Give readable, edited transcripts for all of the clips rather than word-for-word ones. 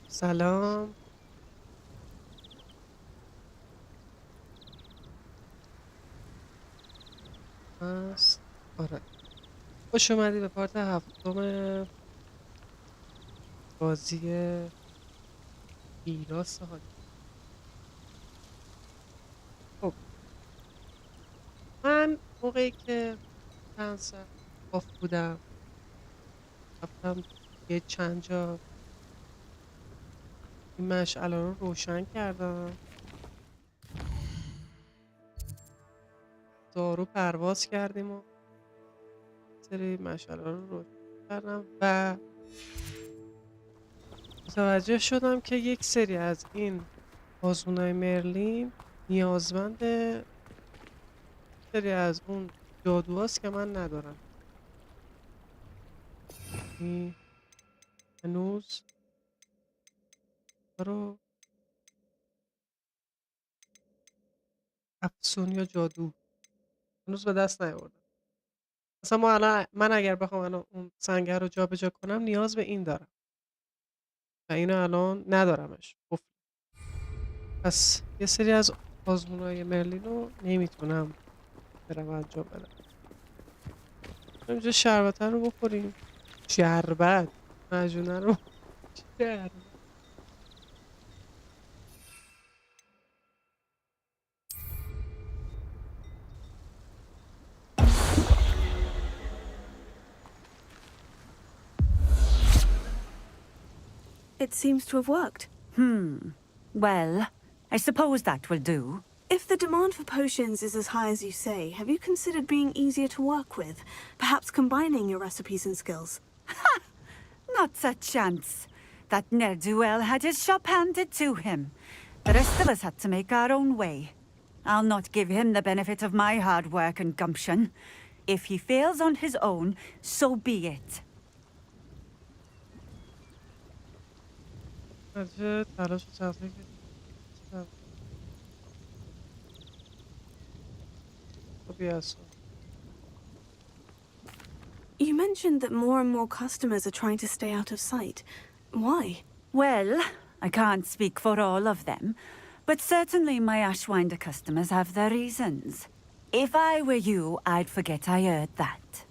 سلام. هست. آره. خوش اومدی به پارت هفتم بازی ایراس هاکی. خب من موقعی که چند ساعت آف بودم رفتم یه چند جا این مشعله رو روشن کردم، دارو پرواز کردیم و سری مشعله رو روشن کردم و متوجه شدم که یک سری از این آزمونای مرلین نیازمند سری از اون جادوهاست که من ندارم. این هنوز رو افسون یا جادو هنوز به دست نیاوردم. مثلا من اگر بخوام الان اون سنگر رو جابجا کنم نیاز به این دارم و اینو الان ندارمش. پس یه سری از آزمونای مرلین رو نمیتونم برم انجام بدم. اینجا شربت رو بخوریم. شربت مجونه رو شربت. It seems to have worked. Well, I suppose that will do. If the demand for potions is as high as you say, have you considered being easier to work with? Perhaps combining your recipes and skills? Not a chance. That ne'er-do-well had his shop handed to him. The rest of us had to make our own way. I'll not give him the benefit of my hard work and gumption. If he fails on his own, so be it. نتیجه تلاش تحقیق خوبی هست. You mentioned that more and more customers are trying to stay out of sight. Why? Well, I can't speak for all of them, but certainly my Ashwinder customers have their reasons. If I were you, I'd forget I heard that.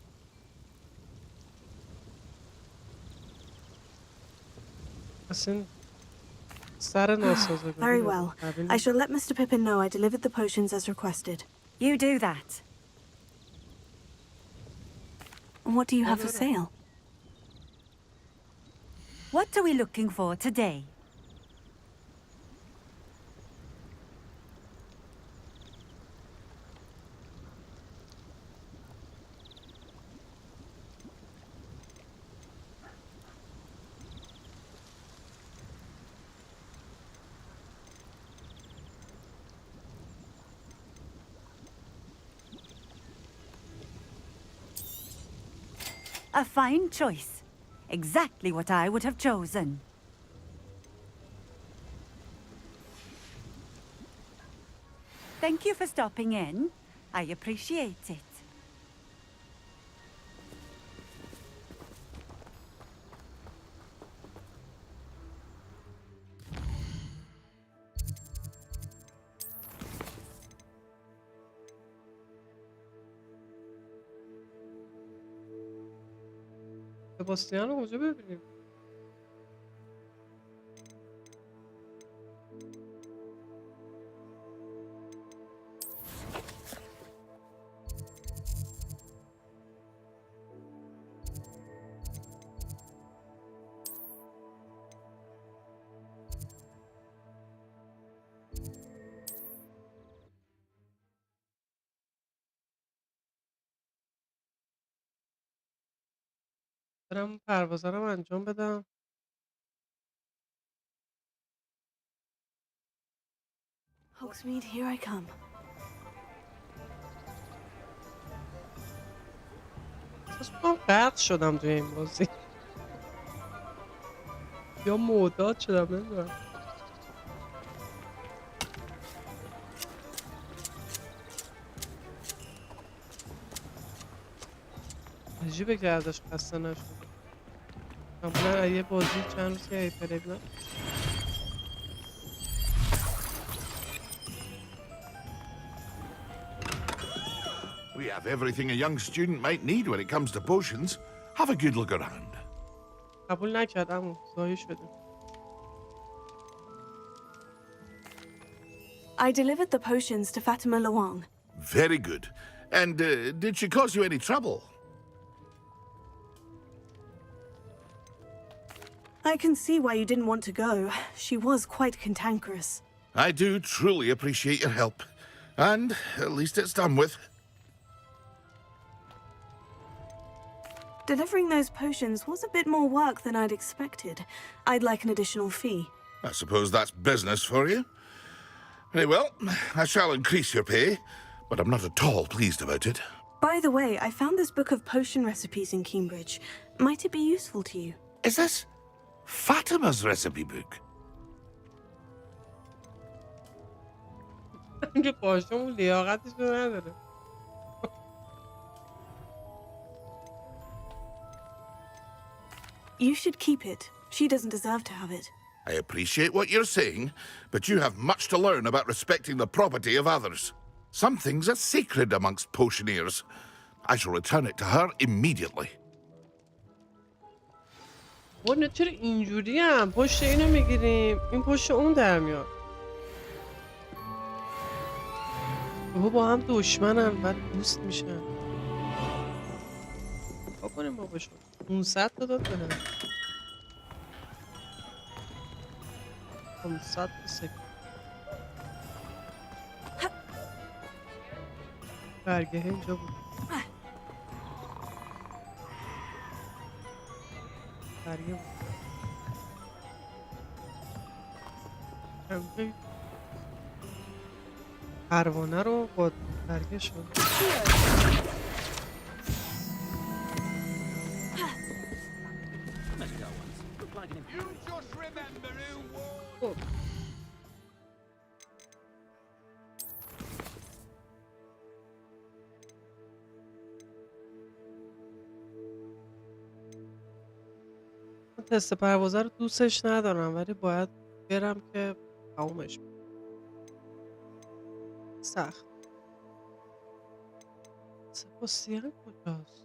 Very well. I shall let Mr. Pippin know I delivered the potions as requested. You do that. What do you have for sale? What are we looking for today? A fine choice. Exactly what I would have chosen. Thank you for stopping in. I appreciate it. سباستیان رو کجا ببینیم؟ برم پروازه رو انجام بدم. Hogsmeade, here I come. احساس میکنم قطع شدم توی این بازی یا معتاد شدم نمیدونم. عجیبه که ازش خسته نشدم. معمولا یه بازی چند روز که پلی بودم We have everything a young student might need when it comes to potions. Have a good look around. قبول نکردم زایه شده. I delivered the potions to Fatima Lawang. Very good. And did she cause you any trouble? I can see why you didn't want to go. She was quite cantankerous. I do truly appreciate your help. And at least it's done with. Delivering those potions was a bit more work than I'd expected. I'd like an additional fee. I suppose that's business for you. Very well, I shall increase your pay, but I'm not at all pleased about it. By the way, I found this book of potion recipes in Cambridge. Might it be useful to you? Is this Fatima's recipe book? اینجا پاشمون لیاقتش رو نداره. You should keep it. She doesn't deserve to have it. I appreciate what you're saying, but you have much to learn about respecting the property of others. Some things are sacred amongst potioneers. I shall return it to her immediately. نه چرا اینجوری هم پشت اینو میگیریم این پشت اون در میاد. با هم دشمنن بعد دوست میشن. با کنیم با باشون 500 تا داد بهم 500 تا سکه برگه اینجا بود برگه بود پروانه رو با برگه شد تست پروازه رو دوستش ندارم ولی باید برم که تمومش کنم. سخت سباستیان کجاست؟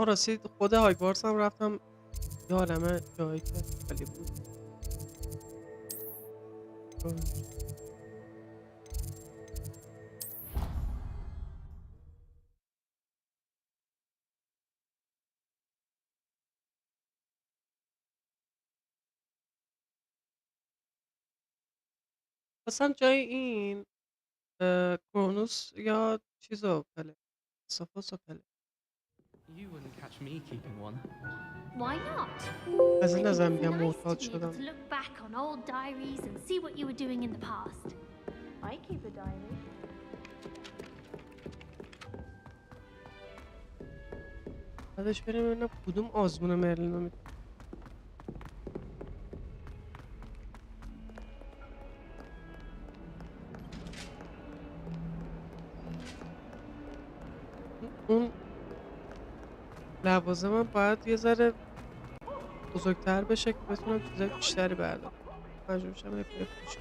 راستی خود هاگوارتس هم رفتم یه عالمه جایی که خالی بود اصلا جای این کرونوس یا چیزو پله سافوسو پله You wouldn't catch me keeping one. Why not? از I این think نظر it's میگم nice معتاد to be able شدم to look back on old diaries and see what you were doing in the past. I keep a diary. بعدش بریم ببینم کدوم آزمون مرلین رو اون لوازمم باید یه ذره بزرگتر بشه که بتونم چیزای بیشتری بردارم مجبور میشم بفروشم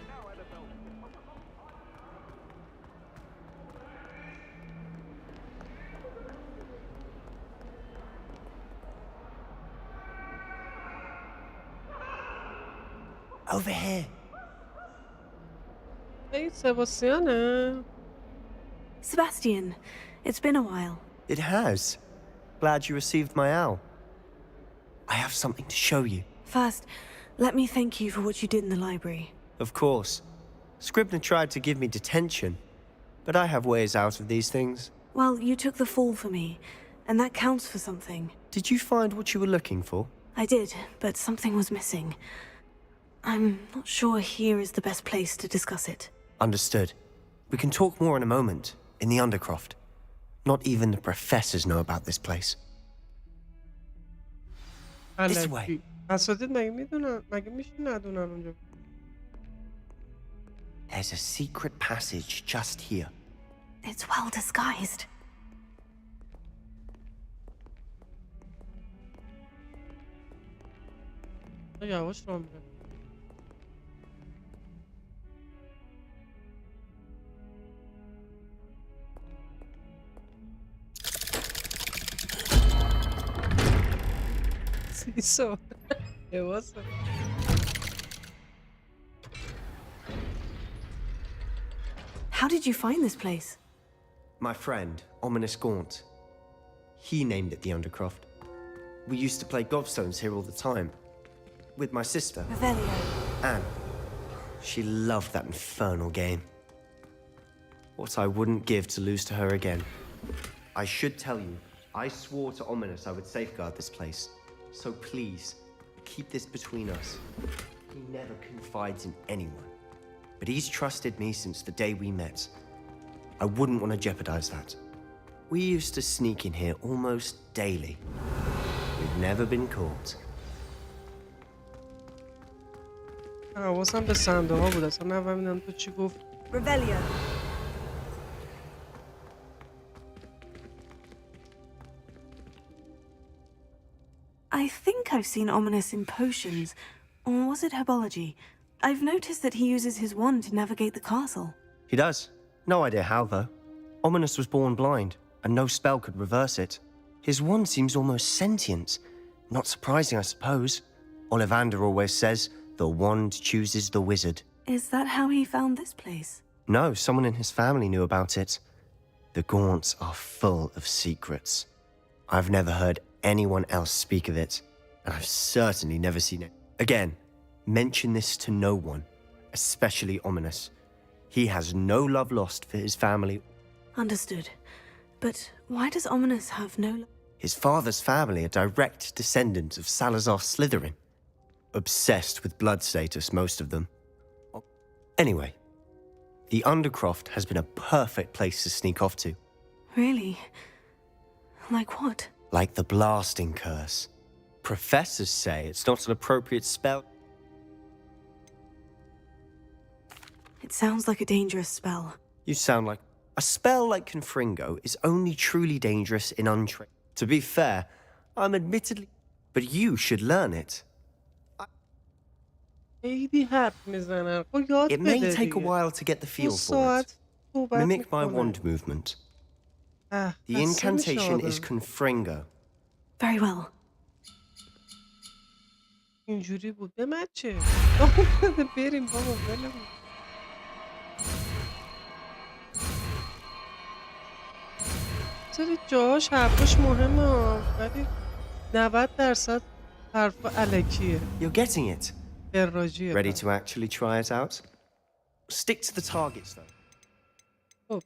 Over here. این سباستیانه Sebastian, it's been a while. It has. Glad you received my owl. I have something to show you. First, let me thank you for what you did in the library. Of course. Scribner tried to give me detention, but I have ways out of these things. Well, you took the fall for me, and that counts for something. Did you find what you were looking for? I did, but something was missing. I'm not sure here is the best place to discuss it. Understood. We can talk more in a moment, in the Undercroft. Not even the professors know about this place. This way. اساتید مگه میدونن مگه میشه ندونن اونجا There's a secret passage just here. It's well disguised. یواش رو میره. سیسو لباسه. How did you find this place? My friend, Ominous Gaunt. He named it the Undercroft. We used to play gobstones here all the time. With my sister, Revelio. Anne. She loved that infernal game. What I wouldn't give to lose to her again. I should tell you, I swore to Ominous I would safeguard this place. So please, keep this between us. He never confides in anyone. But he's trusted me since the day we met. I wouldn't want to jeopardize that. We used to sneak in here almost daily. We've never been caught. حواسم به صندوق ها بود اصلا نفهمیدم تو چی گفت. Revelio. I think I've seen Ominous in potions. Or was it herbology? I've noticed that he uses his wand to navigate the castle. He does. No idea how, though. Ominous was born blind, and no spell could reverse it. His wand seems almost sentient. Not surprising, I suppose. Ollivander always says, the wand chooses the wizard. Is that how he found this place? No, someone in his family knew about it. The Gaunts are full of secrets. I've never heard anyone else speak of it, and I've certainly never seen it. Again, mention this to no one, especially Ominous. He has no love lost for his family. Understood. But why does Ominous have no... His father's family are direct descendants of Salazar Slytherin. Obsessed with blood status, most of them. Anyway, the Undercroft has been a perfect place to sneak off to. Really? Like what? Like the blasting curse. Professors say it's not an appropriate spell. It sounds like a dangerous spell. You sound like... A spell like Confringo is only truly dangerous in untrained. To be fair, I'm admittedly... But you should learn it. خیلی حرف میزنن. خب یاد It بده may دیگه. take a while to get the feel دو for it. ساعت صحبت Mimic my میکنه. wand movement. The خسته میشه incantation is آدم. Confringo. Very well. اینجوری بود. به من چه؟ بریم بابا ولمون. سری جاهاش حرفاش مهمه ولی 90% حرف الکیه. You're getting it. اراجیه. Ready to actually try it out? Stick to the targets, though. خب.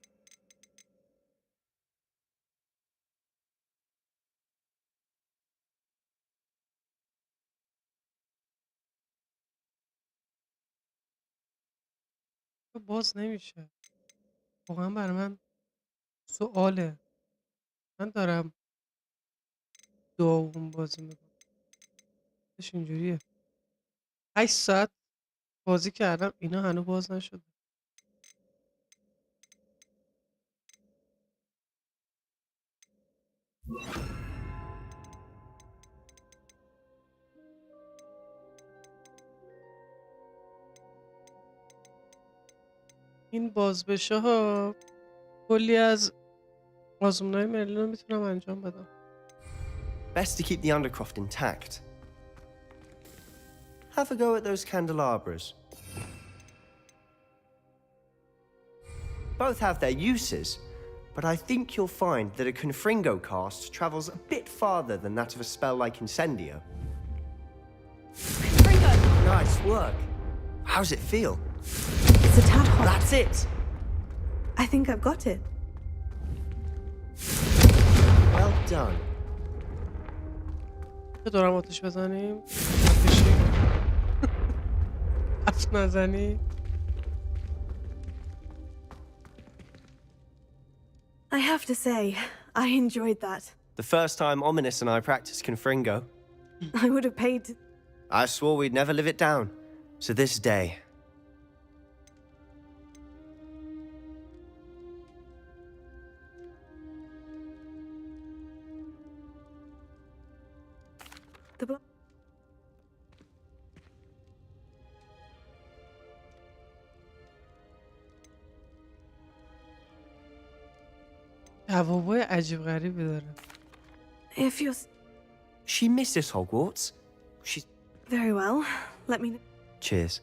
باز نمیشه. واقعا برای من سواله. من دارم داغون بازی میکنم. اینجوریه. 8 ساعت بازی کردم اینا هنوز باز نشده. این باز بشه ها کلی از آزمونای مرلین رو میتونم انجام بدم. Best to keep the Undercroft intact. Have a go at those candelabras. Both have their uses, but I think you'll find that a Confringo cast travels a bit farther than that of a spell like Incendio. Confringo! Nice work. How's it feel? It's a tad hot. That's it. I think I've got it. Well done. چه دارم آتش بزنیم؟ آتشی حرف نزنی؟ I have to say, I enjoyed that. The first time Ominous and I practiced Confringo, I would have paid... I swore we'd never live it down. To this day. The جوابای عجیب غریبی داره. If you're She misses Hogwarts. She's... very well, let me know. Cheers.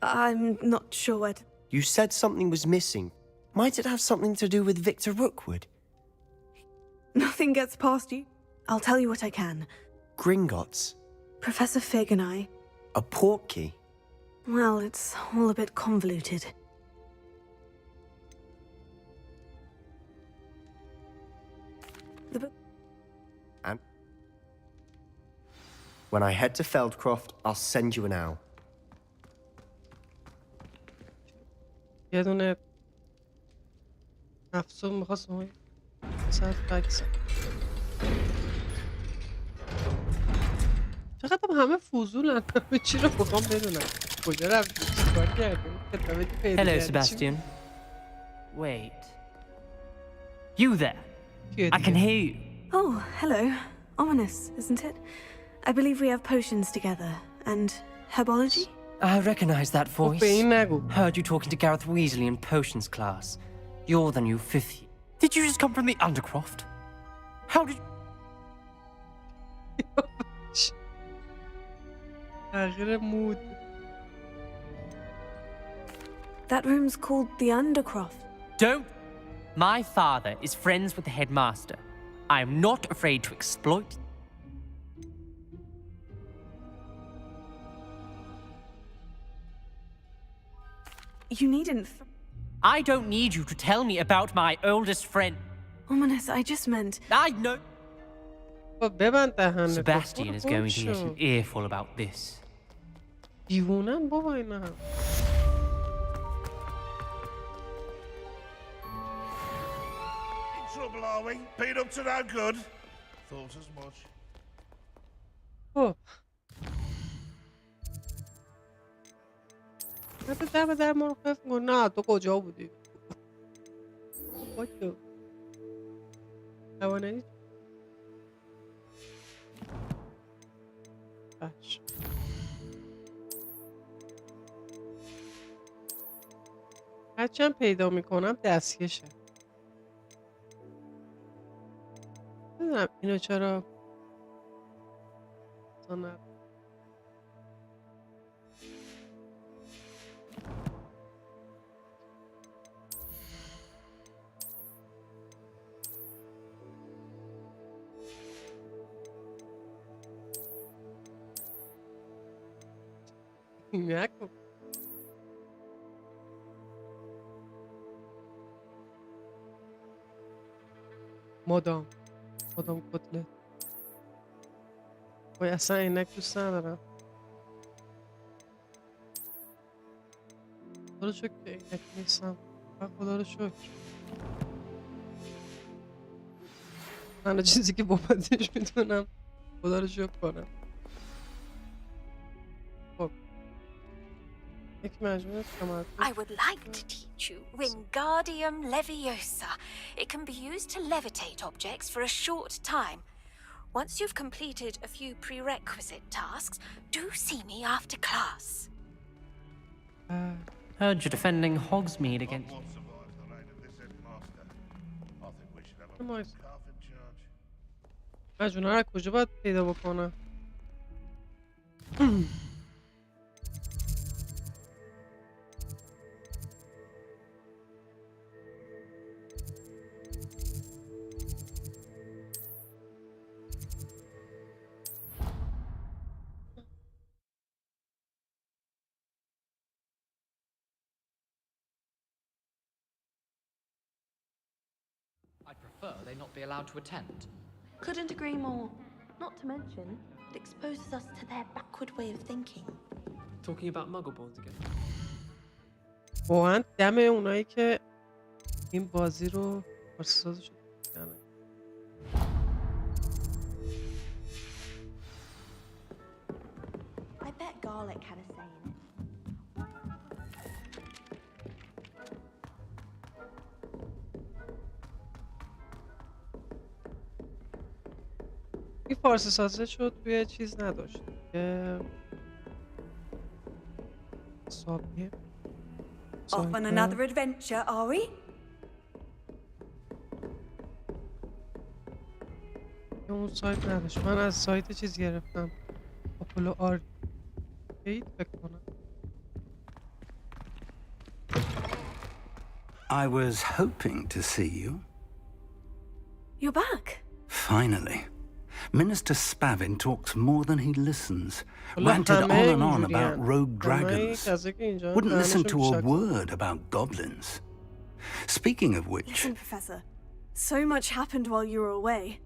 I'm not sure where to... You said something was missing. Might it have something to do with Victor Rookwood? Nothing gets past you. I'll tell you what I can. Gringotts? Professor Fig and I... A portkey? Well, it's all a bit convoluted. The book... And... When I head to Feldcroft, I'll send you an owl. یه دونه افسون میخواست اون ساعت بکسه. چقدر همه فضولن. همه چی رو بخوام بدونم. کجا رفتی؟ چیکار کردی؟ کتابی که پیدا Hello, کردی چی؟ Sebastian. Wait. You there? کیه I can دیگه؟ hear you. Oh, hello. Ominous, isn't it? I believe we have potions together. And herbology? I recognize that خب voice. به این نگو. Heard you talking to Gareth Weasley in potions class. You're the new fifth year. Did you just come from the Undercroft? How did... تغییر مود. That room's called the Undercroft. Don't. My father is friends with the headmaster. I am not afraid to exploit... You needn't... I don't need you to tell me about my oldest friend. Ominous, I just meant... I know... خب ببند دهنه. Sebastian is going to get an earful about this. دیوونن بابا اینا هم. In trouble, are we? Been up to no good? Thought as much. خب. حتی در ما رو خفت کن. نه تو کجا بودی؟ کجا؟ توانایی؟ باش. هرچند پیدا میکنم دستکشه. نمیدونم اینو چرا سنت نکن. مادام کتلت. وای اصلا اینک دوست ندارم. خدا رو شکر که اینک نیستم. خدا رو شکر. تنها چیزی که بابتش میتونم خدا رو شکر کنم. خب یک مجموعه تمرکز. I would like to teach you Wingardium Leviosa. It can be used to levitate objects for a short time. Once you've completed a few prerequisite tasks, do see me after class. Heard you're defending Hogsmeade against... What survives the reign of this headmaster? I think we should have a Nice. calf in charge. مجموعه رو کجا باید پیدا بکنم؟ I'd prefer they not be allowed to attend. Couldn't agree more. Not to mention, it exposes us to their backward way of thinking. Talking about Muggleborns again. واقعا دم اونایی که این بازی رو پارسازش کنن. I bet garlic had a say in it. این فارسی سازه شد توی چیز نداشت حسابیه Off on another adventure, are we? اون سایت نداشت. من از سایت چیز گرفتم آپولو آرکید فکر کنم. I was hoping to see you. You're back. Finally. Minister Spavin talks more than he listens. والله Ranted on همه and on about اینجورین. rogue همه dragons. کسی که اینجا Wouldn't listen to دهنشون a word about goblins. Speaking of which, Listen, Professor. So much happened while you were away.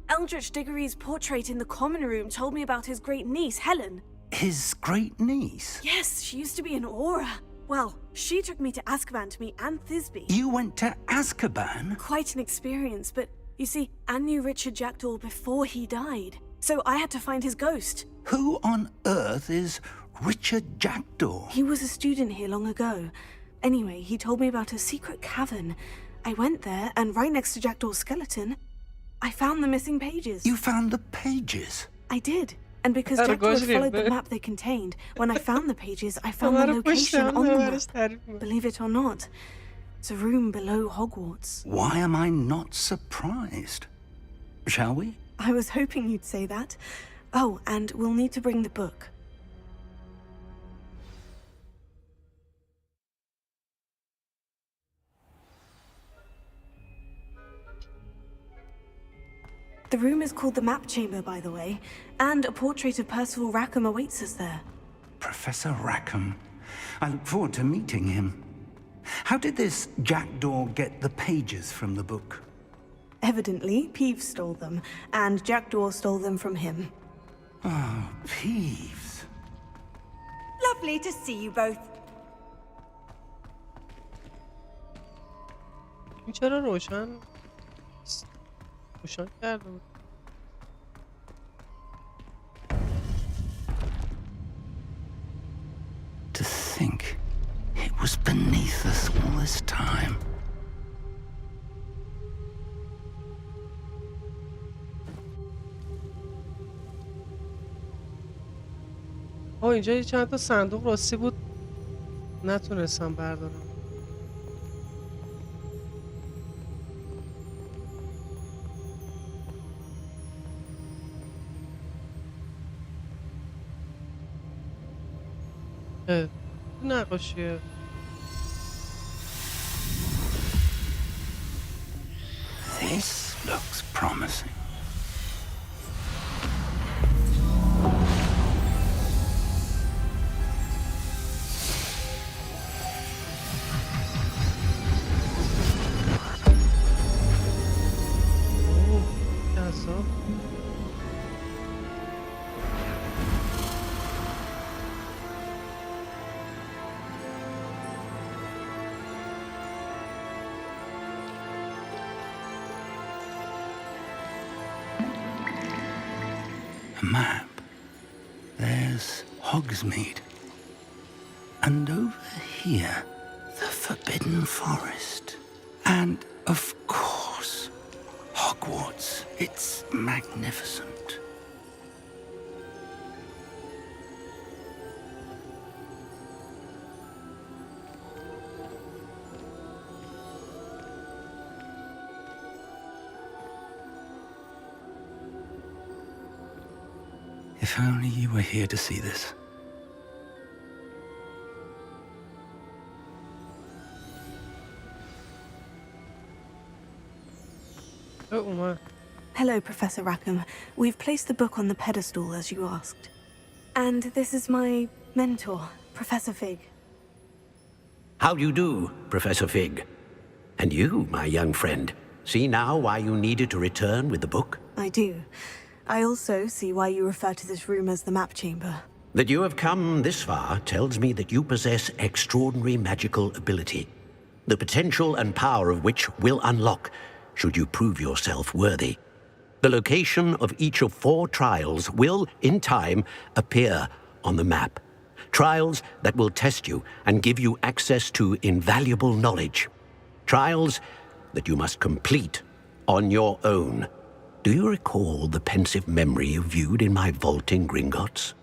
Eldritch Diggory's portrait in the common room told me about his great niece, Helen. his great niece. Yes, she used to be an aura. Well, she took me to Azkaban to meet Anne Thisbe. You went to Azkaban? Quite an experience, but you see, Anne knew Richard Jackdaw before he died. So I had to find his ghost. Who on earth is Richard Jackdaw? He was a student here long ago. Anyway, he told me about a secret cavern. I went there, and right next to Jackdaw's skeleton, I found the missing pages. You found the pages? I did. And because That'll Jackdaw go had to followed the him. map they contained, when I found the pages, I found the location on the map. Believe it or not, it's a room below Hogwarts. Why am I not surprised? Shall we? I was hoping you'd say that. Oh, and we'll need to bring the book. The room is called the Map Chamber, by the way, and a portrait of Percival Rackham awaits us there. Professor Rackham. I look forward to meeting him. How did this Jackdaw get the pages from the book? Evidently, Peeves stole them, and Jackdaw stole them from him. Oh, Peeves. Lovely to see you both. این چرا روشن کرده بود. To think it was beneath us all this time. اینجا یه چند تا صندوق راستی بود نتونستم بردارم. نقاشیه. This looks promising. جذاب. A map. There's Hogsmeade. And over here, the Forbidden Forest. And, of course, Hogwarts. It's magnificent. If only you were here to see this. Hello, Professor Rackham. We've placed the book on the pedestal, as you asked. And this is my mentor, Professor Fig. How do you do, Professor Fig? And you, my young friend, see now why you needed to return with the book? I do. I also see why you refer to this room as the Map Chamber. That you have come this far tells me that you possess extraordinary magical ability, the potential and power of which will unlock should you prove yourself worthy. The location of each of 4 trials will, in time, appear on the map. Trials that will test you and give you access to invaluable knowledge. Trials that you must complete on your own. Do you recall the pensive memory you viewed in my vault in Gringotts?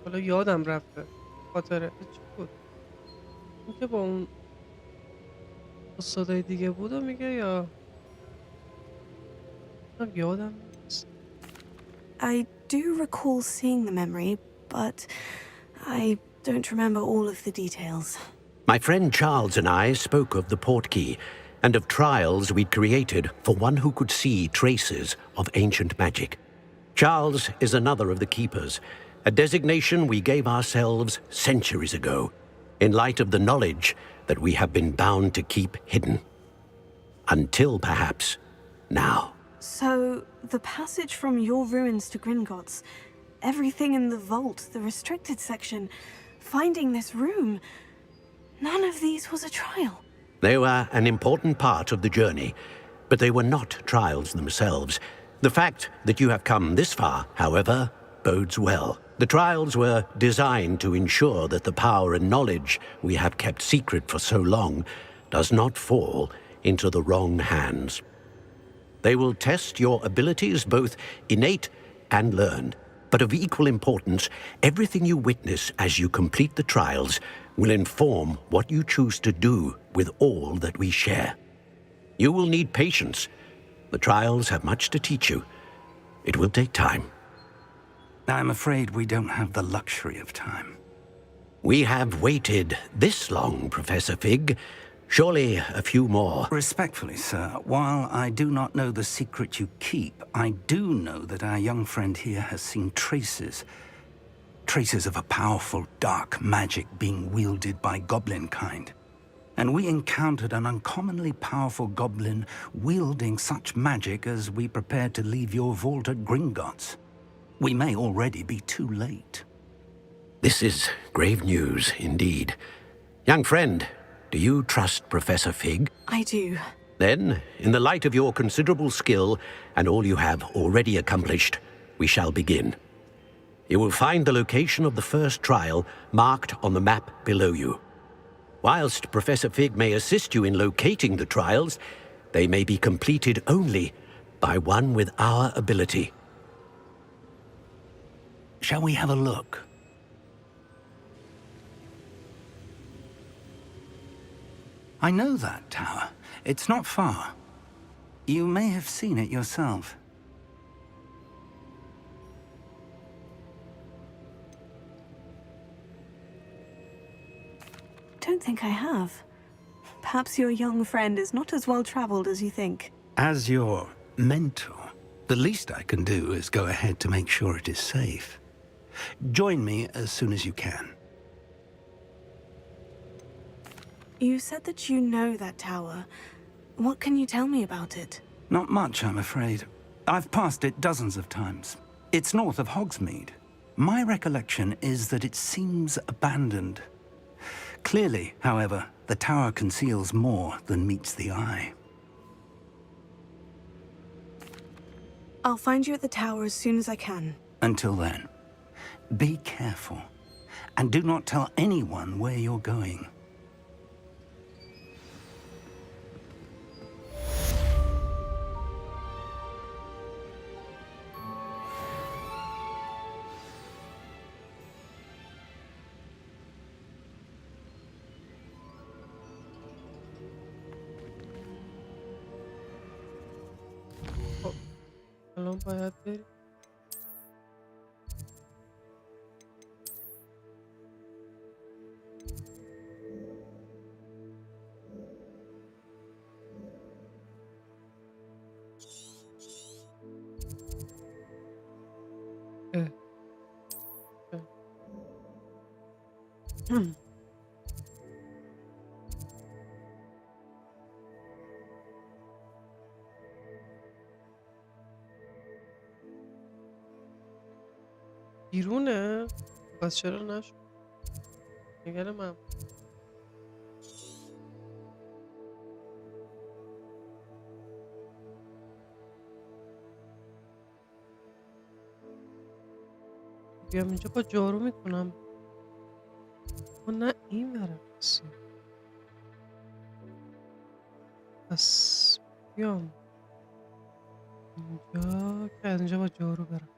حالا یادم رفته. خاطره چی بود؟ این که با اون استادای دیگه بود و میگه یا یادم نیست. I do recall seeing the memory, but I don't remember all of the details. My friend Charles and I spoke of the portkey and of trials we'd created for one who could see traces of ancient magic. Charles is another of the keepers, a designation we gave ourselves centuries ago, in light of the knowledge that we have been bound to keep hidden. Until perhaps now. So, the passage from your ruins to Gringotts, everything in the vault, the restricted section, finding this room, none of these was a trial. They were an important part of the journey, but they were not trials themselves. The fact that you have come this far, however, bodes well. The trials were designed to ensure that the power and knowledge we have kept secret for so long does not fall into the wrong hands. They will test your abilities, both innate and learned. But of equal importance, everything you witness as you complete the trials will inform what you choose to do with all that we share. You will need patience. The trials have much to teach you. It will take time. I'm afraid we don't have the luxury of time. We have waited this long, Professor Fig. Surely a few more. Respectfully, sir, while I do not know the secret you keep, I do know that our young friend here has seen traces of a powerful dark magic being wielded by goblin kind. And we encountered an uncommonly powerful goblin wielding such magic as we prepared to leave your vault at Gringotts. We may already be too late. This is grave news indeed. Young friend, do you trust Professor Fig? I do. Then, in the light of your considerable skill and all you have already accomplished, we shall begin. You will find the location of the first trial marked on the map below you. Whilst Professor Fig may assist you in locating the trials, they may be completed only by one with our ability. Shall we have a look? I know that tower. It's not far. You may have seen it yourself. Don't think I have. Perhaps your young friend is not as well traveled as you think. As your mentor, the least I can do is go ahead to make sure it is safe. Join me as soon as you can. You said that you know that tower. What can you tell me about it? Not much, I'm afraid. I've passed it dozens of times. It's north of Hogsmeade. My recollection is that it seems abandoned. Clearly, however, the tower conceals more than meets the eye. I'll find you at the tower as soon as I can. Until then, be careful, and do not tell anyone where you're going. الان باید بریم. بیرونه؟ پس چرا نشد؟ نگرم من بیام اینجا با جارو میکنم. نه این برم پس بیام اینجا که از اینجا با جارو برم.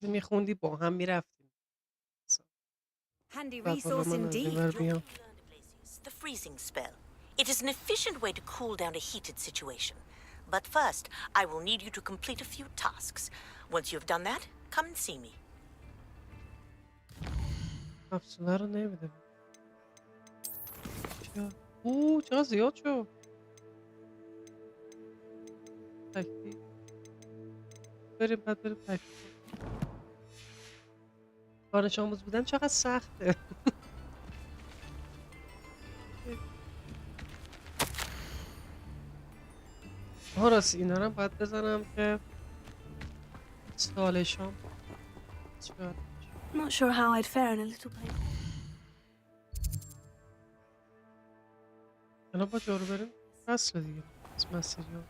میخوندی با هم میرفتیم. Handy بعد حالا resource من از این indeed. ور بیام. The freezing spell. It is an efficient way to cool down a heated situation. But first, I will need you to complete a few tasks. Once you have done that, come and see me. افسونه رو نمیده. چقدر زیاد شد. تکلیف بریم بعد بریم تکلیف. دانش آموز بودن چقدر سخته. راستی اینا رو باید بزنم که سالشام چقدر. Not sure how I'd fare in a little place. الان با جارو بریم فصل دیگه از مسیری ها.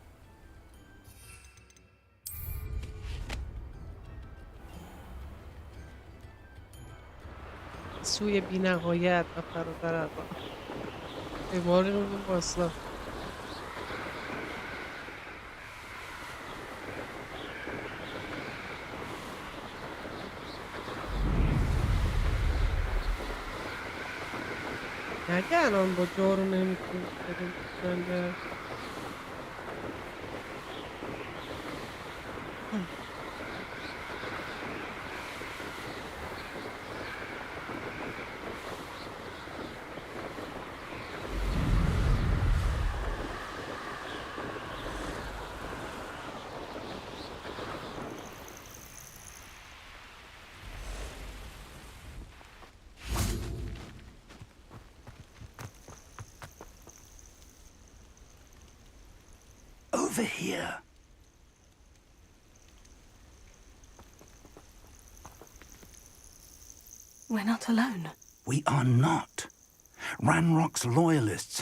سوی بی نهایت و فراتر از آن بیماری رو بیم باستا. نگه الان با جارو نمیتونیم بریم کنده. Over here. We're not alone. We are not. Ranrock's loyalists.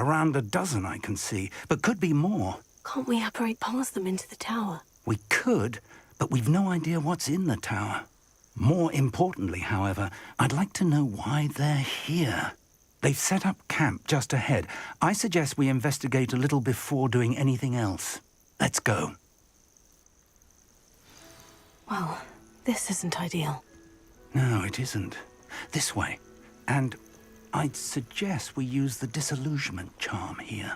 Around a dozen I can see, but could be more. Can't we apparate past them into the tower? We could, but we've no idea what's in the tower. More importantly, however, I'd like to know why they're here. They've set up camp just ahead. I suggest we investigate a little before doing anything else. Let's go. Well, this isn't ideal. No, it isn't. This way. And I'd suggest we use the disillusionment charm here.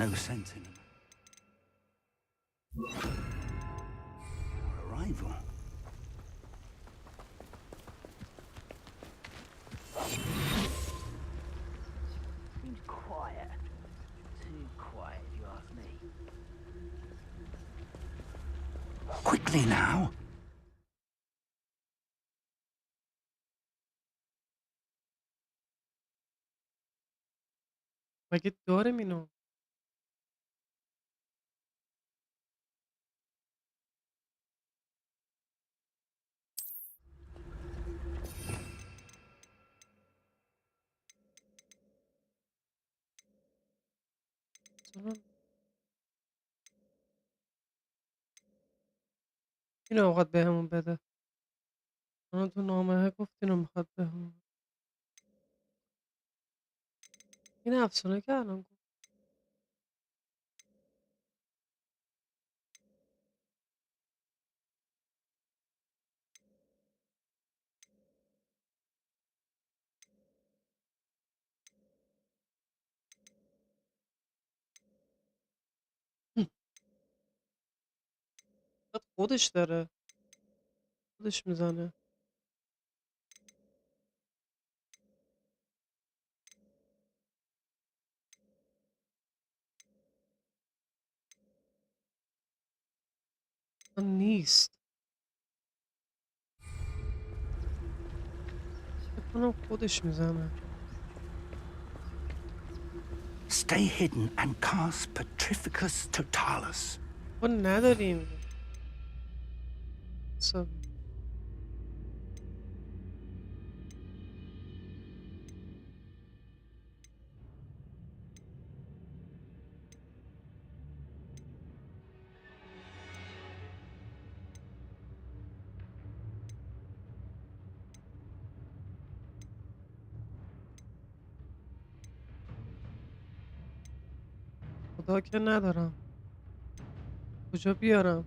No sense in it. Our arrival. Seems quiet. Too quiet, if you ask me. Quickly now. مگه داریم اینو؟ اینو میخواد بهمون بده. اون تو نامه گفت اینو میخواد بهمون. این افسونه که الان گفت. خودش داره. خودش میزنه. نیست. بکنم خودش میزنه. Stay hidden and cast Petrificus Totalis. ما نداریم. خدا که ندارم. کجا بیارم؟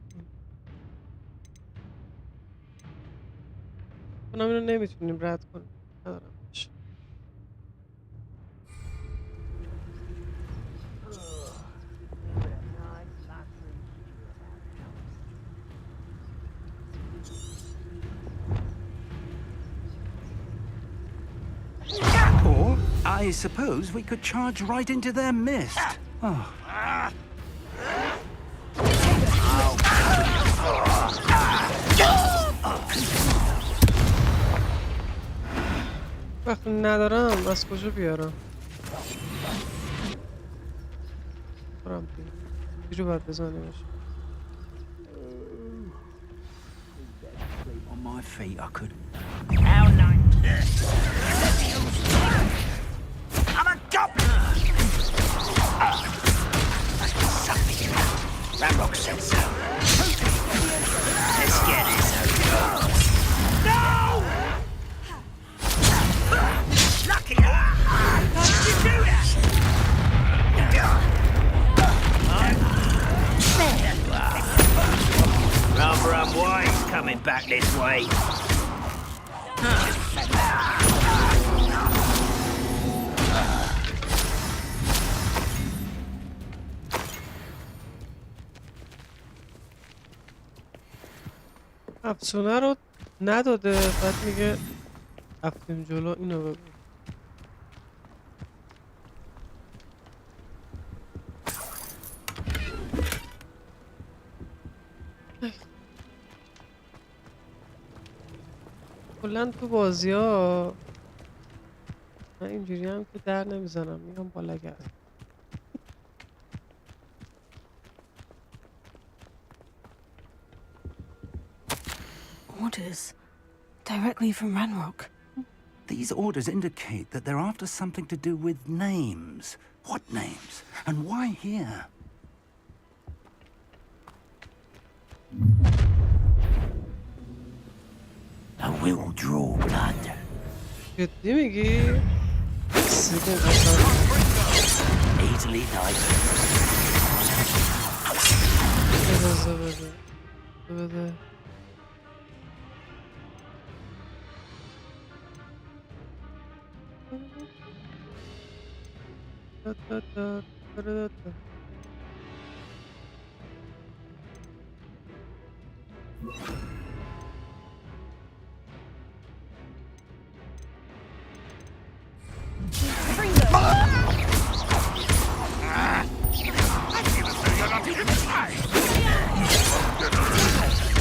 کنم اینو نمیتونیم رد کنیم. ندارم. Or, I suppose we could charge right into their mist. Oh. وقتی ندارم از کجا بیارم؟ برم دیگه رو باید بزنیمش. On my feet, I could. I'm a goblin! Ramrock said so. Let's get it. No! Lucky! How did you do that? Rather unwise coming back this way. افسونه رو نداده بعد میگه رفتیم جلو اینو بگو. کلا تو بازی ها من اینجوری هم که در نمیزنم میگم بالا گرد. Orders directly from Ranrock. These orders indicate that they're after something to do with names. What names? And why here? I will draw blood. جدی میگی؟ سیده قسم. Easily nice. بده.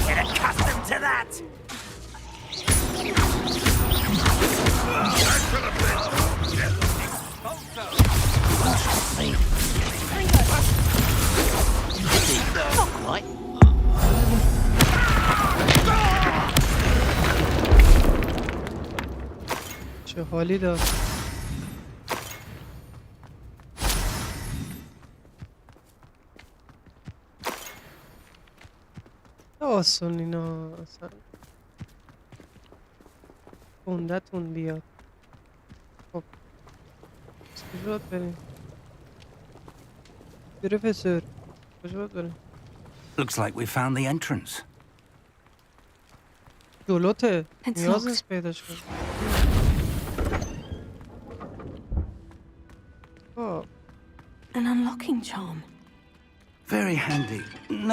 Get accustomed to that! Not quite. چه حالی داد. آسون اینا اصلا خوندتون بیاد. خب کجا باید بریم؟ پروفسور کجا باید بریم؟ Looks like we found the entrance. جلوته It's نیاز locked. نیست پیداش کنیم. خب An unlocking charm. Very handy.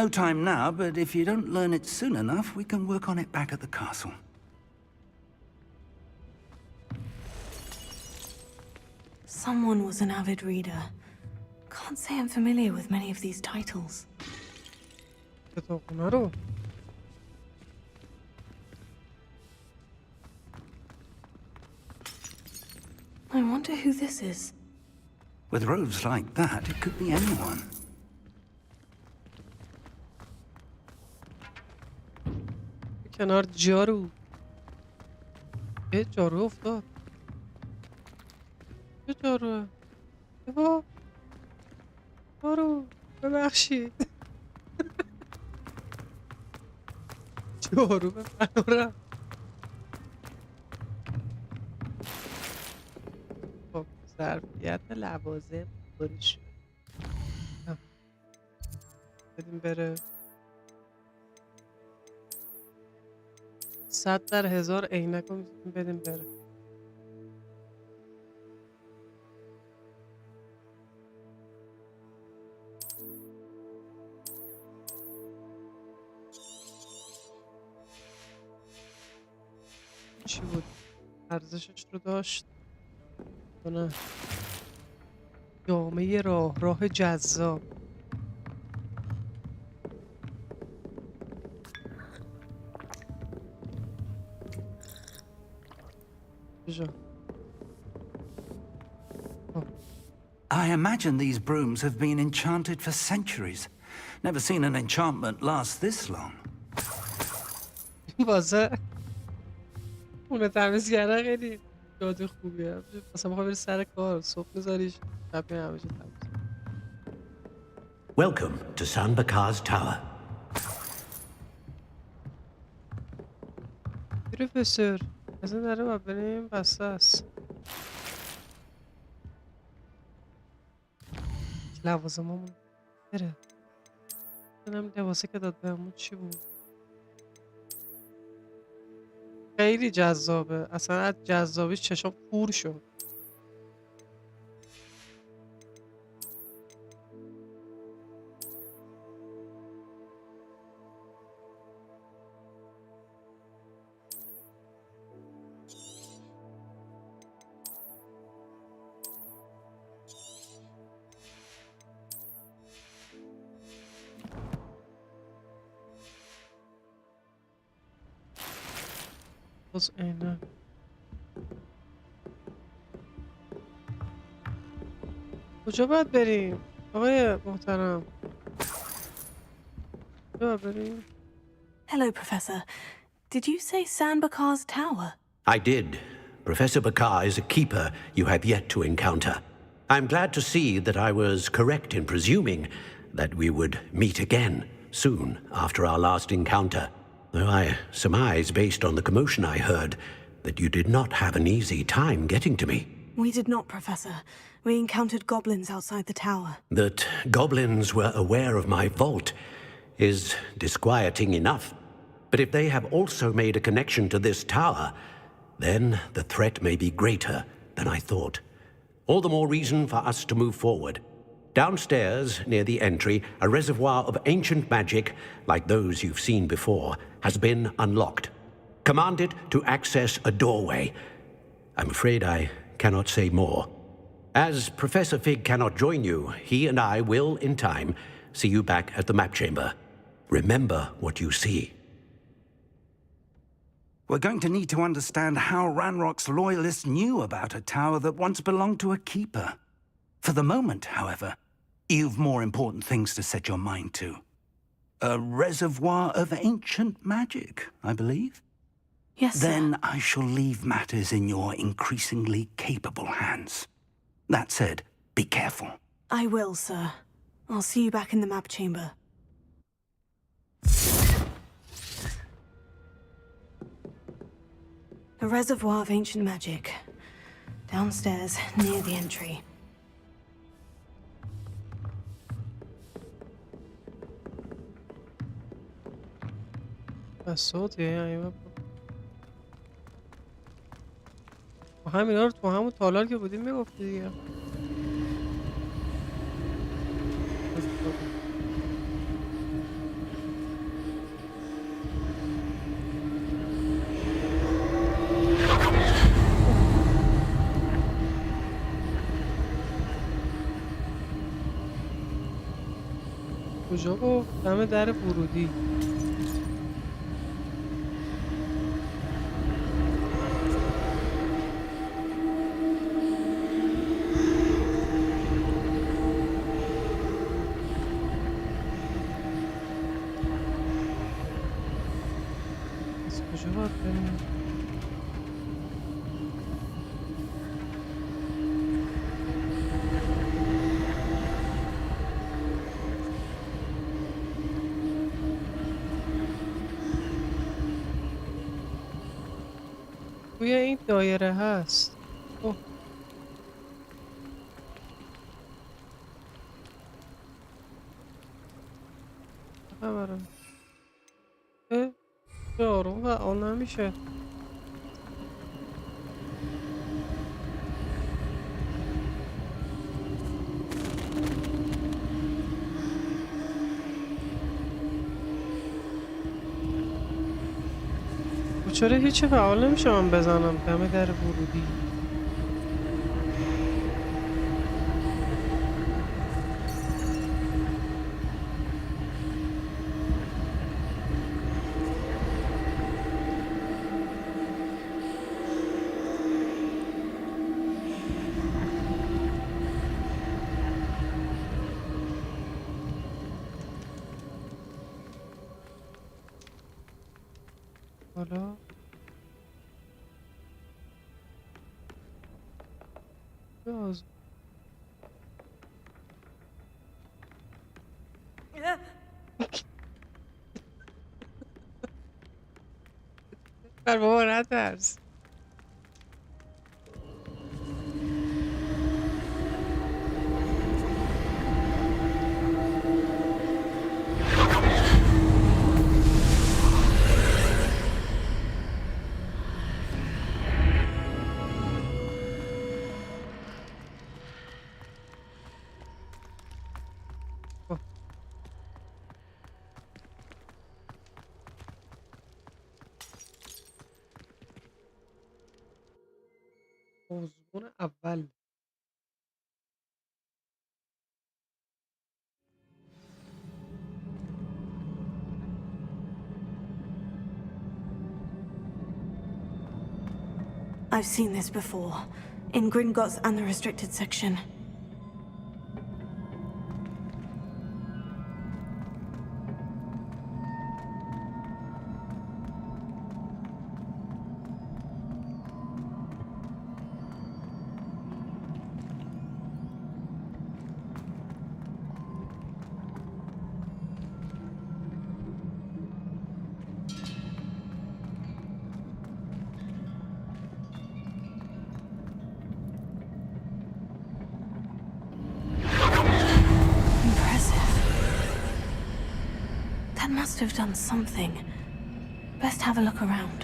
No time now, but if you don't learn it soon enough, we can work on it back at the castle. Someone was an avid reader. Can't say I'm familiar with many of these titles. کتابخونه رو I wonder who this is. With robes like that, it could be anyone. کنار جارو جارو افتاد. چه جاروه؟ بابا جارو ببخشید. جارو به فنورم. خب ظرفیت لوازم پری شد. بدیم بره. 100 در 1000 عینک رو میتونیم بدیم بره. چی بود؟ ارزشش رو داشت؟ نه. جامعه راه جذاب. I imagine these brooms have been enchanted for centuries. Never seen an enchantment last this long. واسه اون تمیز کردن خیلی جاده خوبیه. مثلا میخوای بری سر کار صبح میذاریش شب همیشه تمیز. Welcome to Sanbakar's Tower. پروفسور از این داره باید بریم بسته است. لوازممون بره. ببینم لباسه که داد بهمون چی بود. خیلی جذابه. اصلا از جذابیش چشام کور شد. باز اینه. کجا باید بریم؟ آقای محترم. کجا باید بریم؟ Hello, Professor. Did you say Sanbakar's Tower? I did. Professor Bakar is a keeper you have yet to encounter. I'm glad to see that I was correct in presuming that we would meet again soon after our last encounter. Though I surmise, based on the commotion I heard, that you did not have an easy time getting to me. We did not, Professor. We encountered goblins outside the tower. That goblins were aware of my vault is disquieting enough. But if they have also made a connection to this tower, then the threat may be greater than I thought. All the more reason for us to move forward. Downstairs, near the entry, a reservoir of ancient magic, like those you've seen before, has been unlocked. Command it to access a doorway. I'm afraid I cannot say more. As Professor Fig cannot join you, he and I will, in time, see you back at the map chamber. Remember what you see. We're going to need to understand how Ranrock's loyalists knew about a tower that once belonged to a keeper. For the moment, however, you've more important things to set your mind to. A reservoir of ancient magic, I believe? Yes, sir. Then I shall leave matters in your increasingly capable hands. That said, be careful. I will, sir. I'll see you back in the map chamber. A reservoir of ancient magic. Downstairs, near the entry. صوت یه همینا رو تو همون تالار که بودیم میگفتی دیگه. کجا گفت؟ دم در ورودی. کجا باید بریم؟ توی این دایره هست. اوه. خبره؟ جارو فعال نمیشه. چرا هیچی فعال نمیشه من بزنم دم در ورودی؟ حالا باز بر بابا نترس. موضوع اول I've seen this before, in Gringotts and the restricted section. Must have done something. Best have a look around.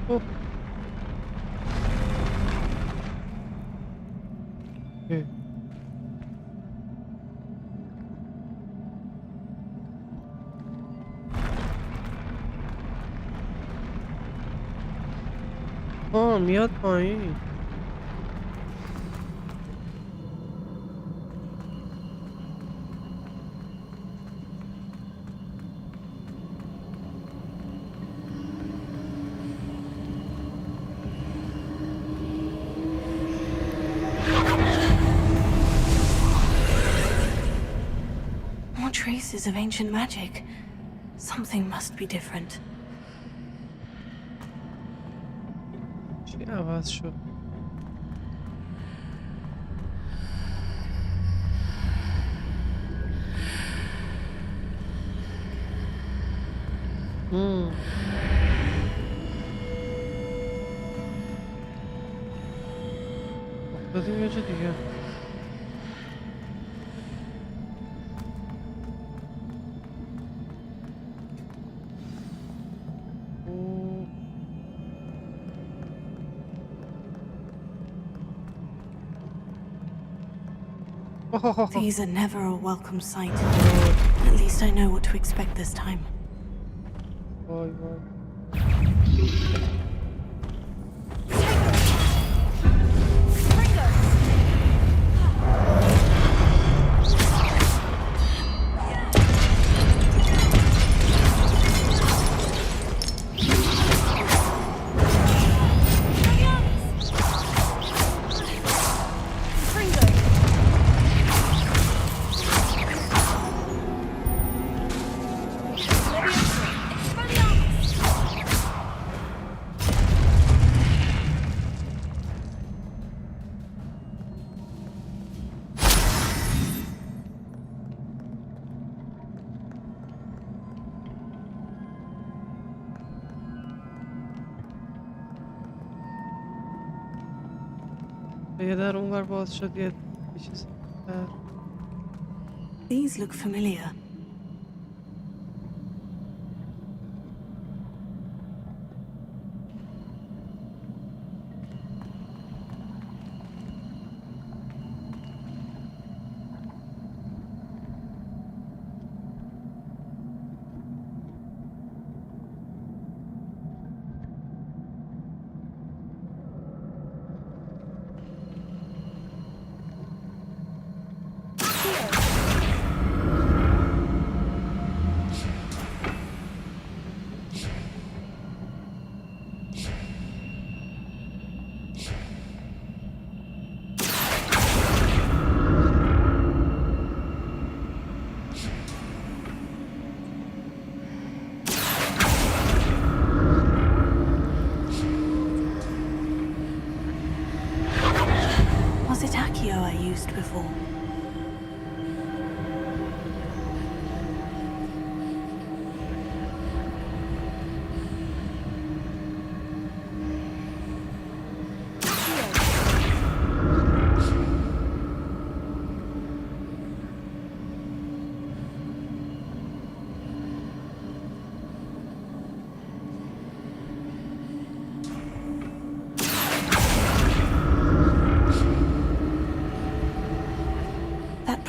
Oh. Okay. میاد پایین. More traces of ancient magic. Something must be different. چی عوض شد؟ افتادیم یه جا دیگه. These are never a welcome sight. At least I know what to expect this time. یه در اونور باز شد یه چیز در. These look familiar. I used before.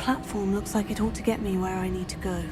Platform looks like it ought to get me where I need to go.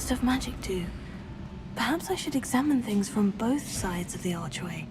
Of magic do? Perhaps I should examine things from both sides of the archway.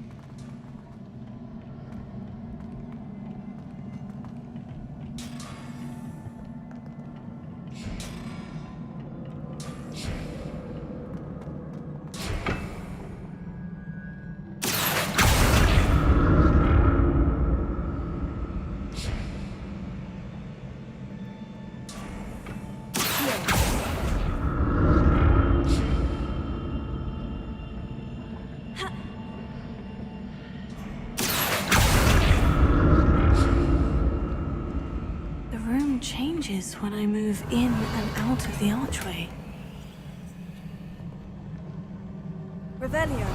When I move in and out of the archway. Revelio.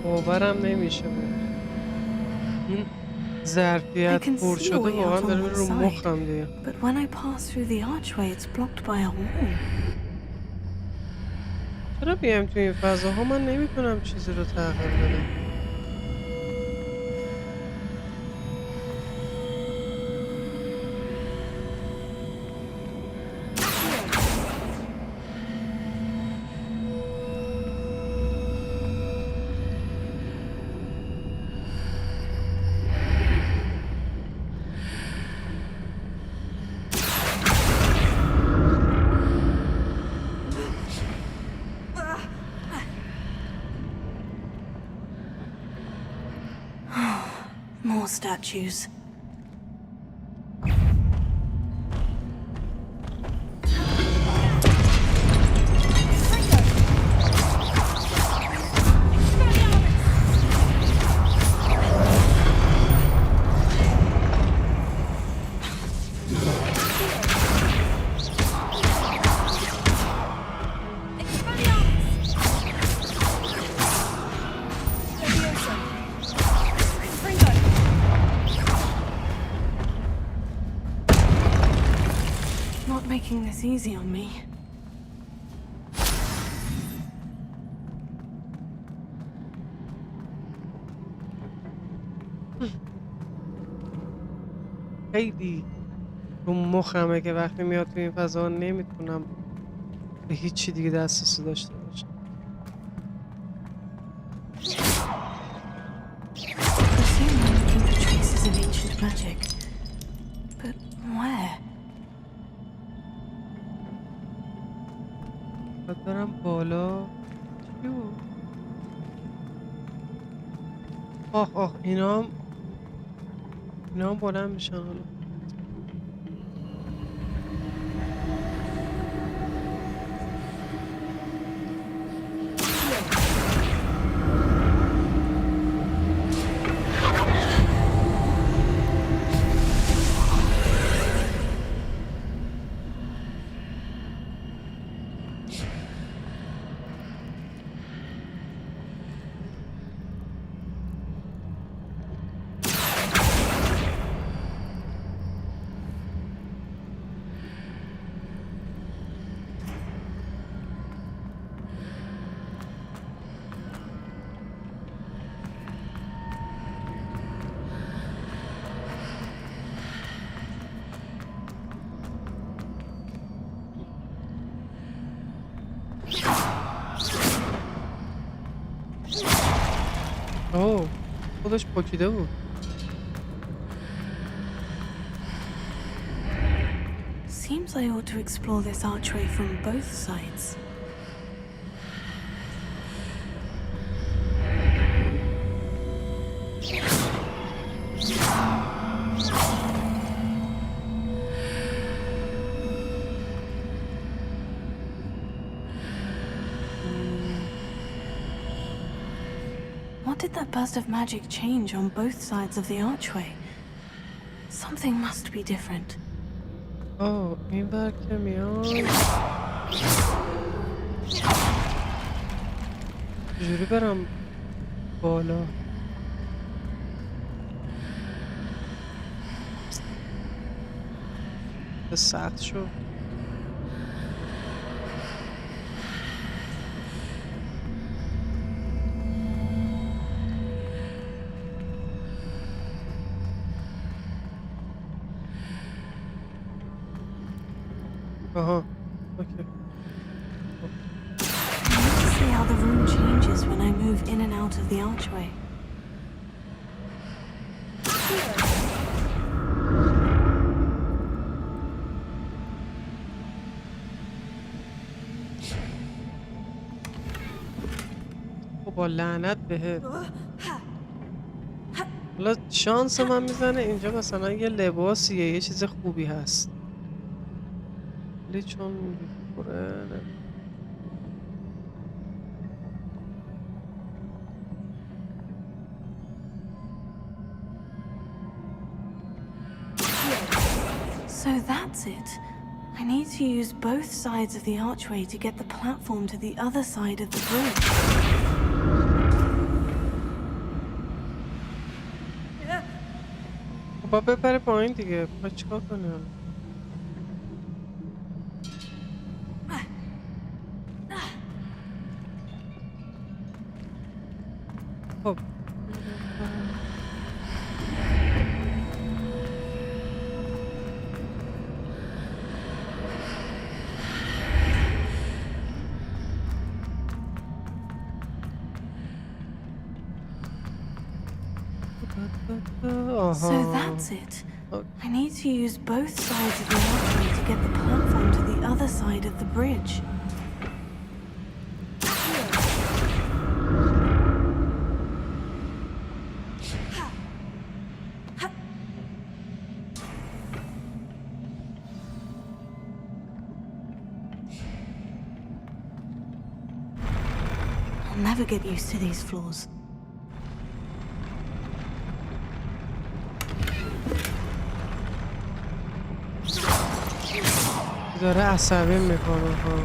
باورم نمیشه این ظرفیت پر شده واقعا داره میره رو مخم دیگه. But when I pass through the archway it's blocked by a wall. چرا بیایم تو این فضاها من نمیتونم چیزی رو تغییر بدم. More statues. making this easy on me. خیلی رو مخمه که وقتی میاد تو این فضا نمیتونم به هیچی دیگه دسترسی داشته باشم. Magic. But where? باید برم بالا. چی بود؟ آخ اینا هم بلند میشن حالا. اوه خودش پکیده بود. Seems I ought to explore this archway from both sides. What did that burst of magic change on both sides of the archway? Something must be different. اوه این بر که میاد چجوری برم بالا؟ سخت شد. Uh-huh. Okay. Let's see how the room changes when I move in and out of the archway. با لعنت بهت. حالا شانس من میزنه اینجا مثلا یه لباسیه یه چیز خوبی هست. ولی چون میخوره So that's it. I need to use both sides of the archway to get the platform to the other side of the bridge. با بپره پایین دیگه. باید چیکار کنی حالا؟ خب So that's it. I need to use both sides of the archway to get the platform to the other side of the bridge. I'll never get used to these floors. داره عصبی میکنه ها.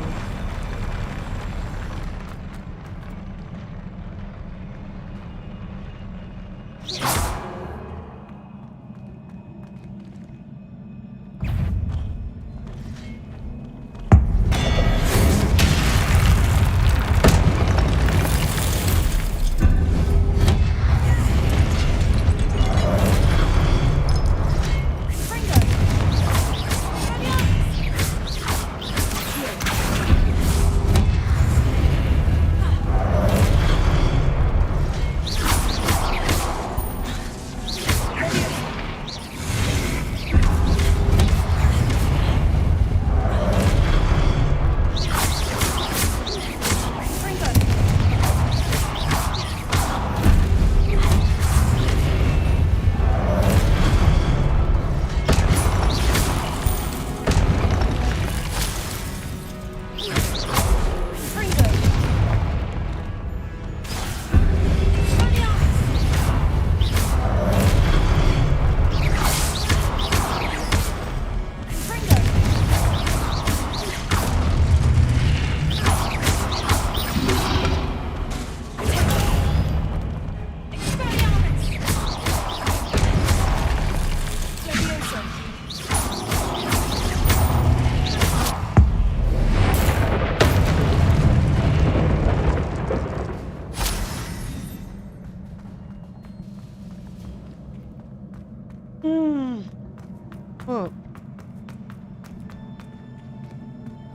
خب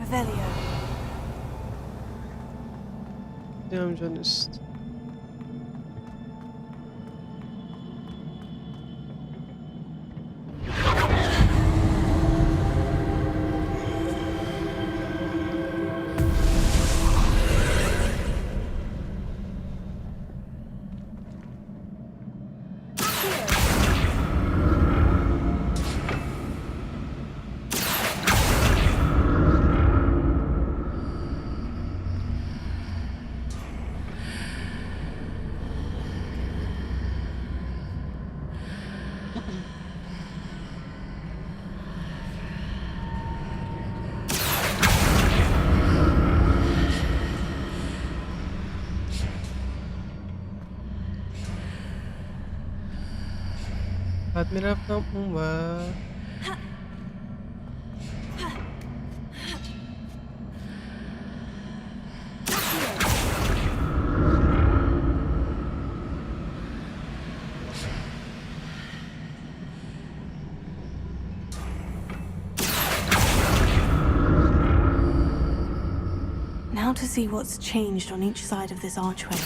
Revelio. این همجا نیست. بعد میرفتم اون و Now to see what's changed on each side of this archway.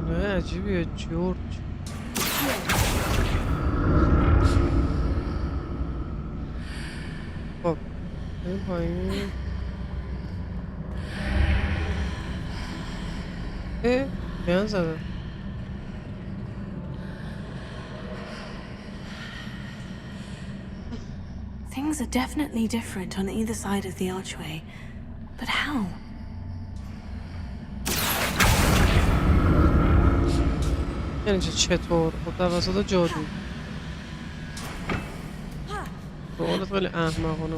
نه عجیبیه جورج. خب این پایین بیان زده. Things are definitely different on either side of the archway. But how? یعنی چطور؟ خب توسط جادو. سوالت خیلی احمقانه.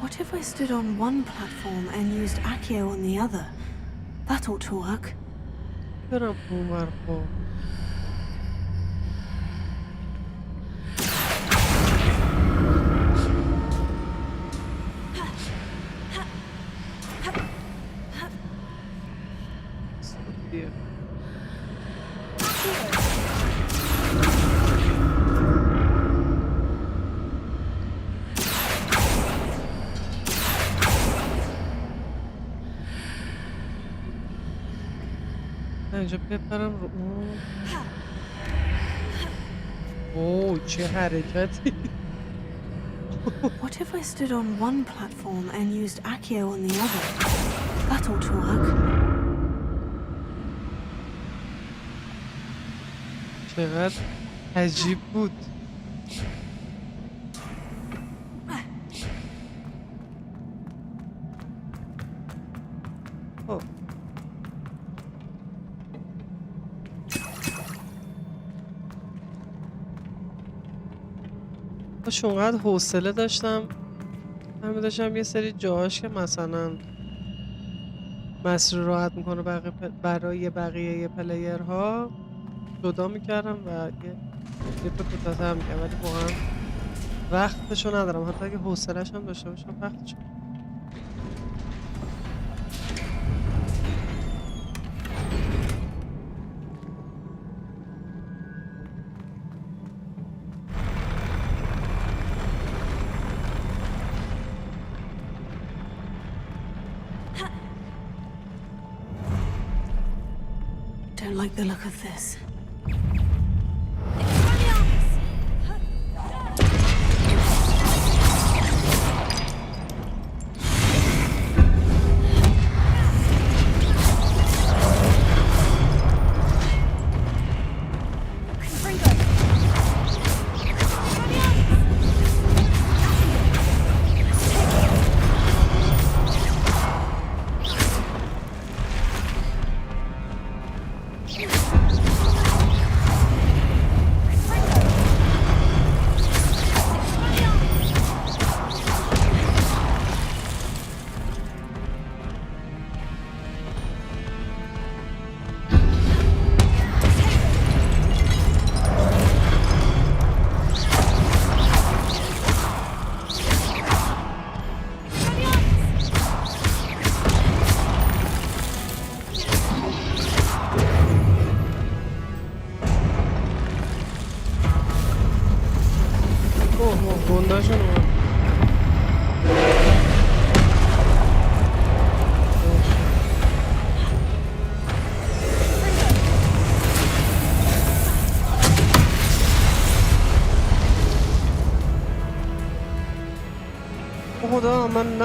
What if I stood on one platform and used Accio on the other? That ought to work. برم اون ور. خب اینجا بپرم رو اون. اوه چه حرکتی. What if I stood on one platform and used Accio on the other? That ought to work. چقدر عجیب بود. خب اونقدر حوصله داشتم همه داشتم یه سری جاهاش که مثلا مسیر راحت میکنه برای بقیه پلیرها جدا میکردم و یه لیپ کوتاه هم میکردم، ولی واقعا وقتشو ندارم. حتی اگه حوصله‌اش هم داشته باشم وقتشو. Don't like the look of this.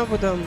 نبودم.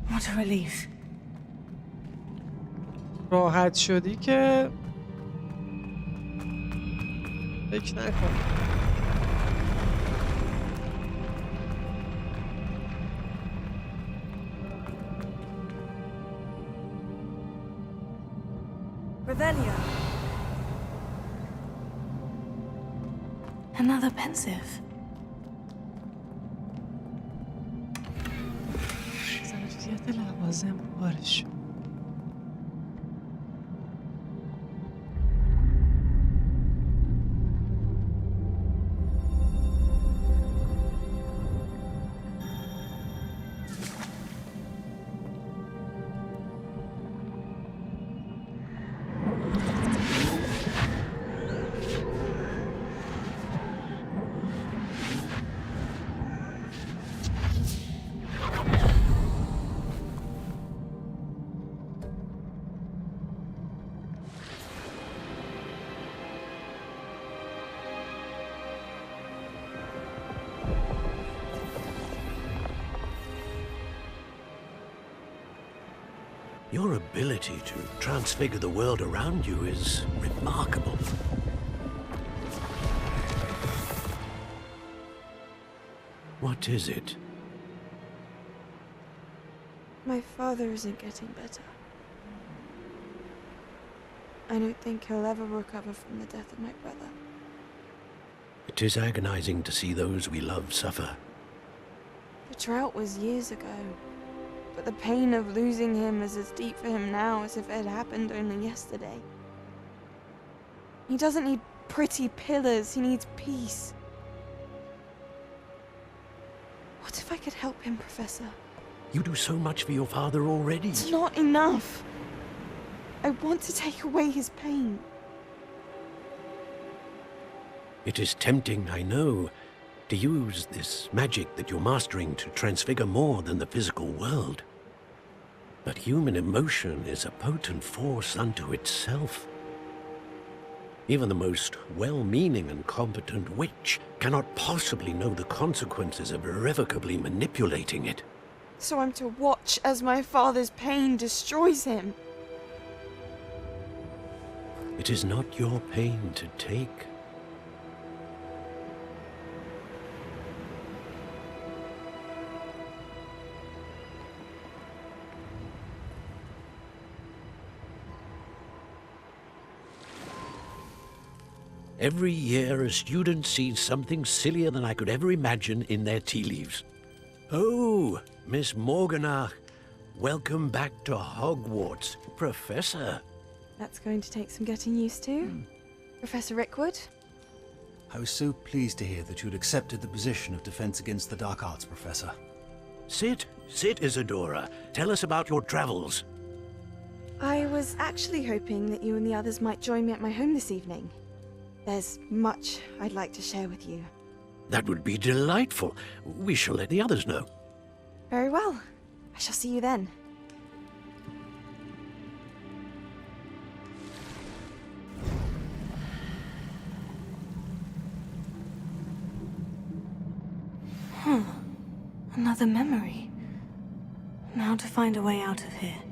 What a relief. راحت شدی که فکر نکن. Revelio. Another pensive. ظرفیت لوازم بارش. Your ability to transfigure the world around you is remarkable. What is it? My father isn't getting better. I don't think he'll ever recover from the death of my brother. It is agonizing to see those we love suffer. The drought was years ago, but the pain of losing him is as deep for him now as if it had happened only yesterday. He doesn't need pretty pillars, he needs peace. What if I could help him, Professor? You do so much for your father already. It's not enough. I want to take away his pain. It is tempting, I know, to use this magic that you're mastering to transfigure more than the physical world. But human emotion is a potent force unto itself. Even the most well-meaning and competent witch cannot possibly know the consequences of irrevocably manipulating it. So I'm to watch as my father's pain destroys him. It is not your pain to take. Every year, a student sees something sillier than I could ever imagine in their tea leaves. Oh, Miss Morganach, welcome back to Hogwarts, Professor. That's going to take some getting used to. Professor Rickwood? I was so pleased to hear that you'd accepted the position of Defense Against the Dark Arts, Professor. Sit, Isadora. Tell us about your travels. I was actually hoping that you and the others might join me at my home this evening. There's much I'd like to share with you. That would be delightful. We shall let the others know. Very well. I shall see you then. Another memory. Now to find a way out of here.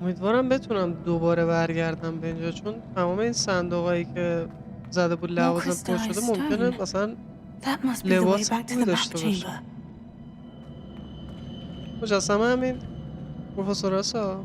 امیدوارم بتونم دوباره برگردم به اینجا، چون تمام این صندوقایی که زده بود لوازم پر شده ممکنه مثلا لباس خوبی داشته باشه. مجسمه همین پروفسور هستا.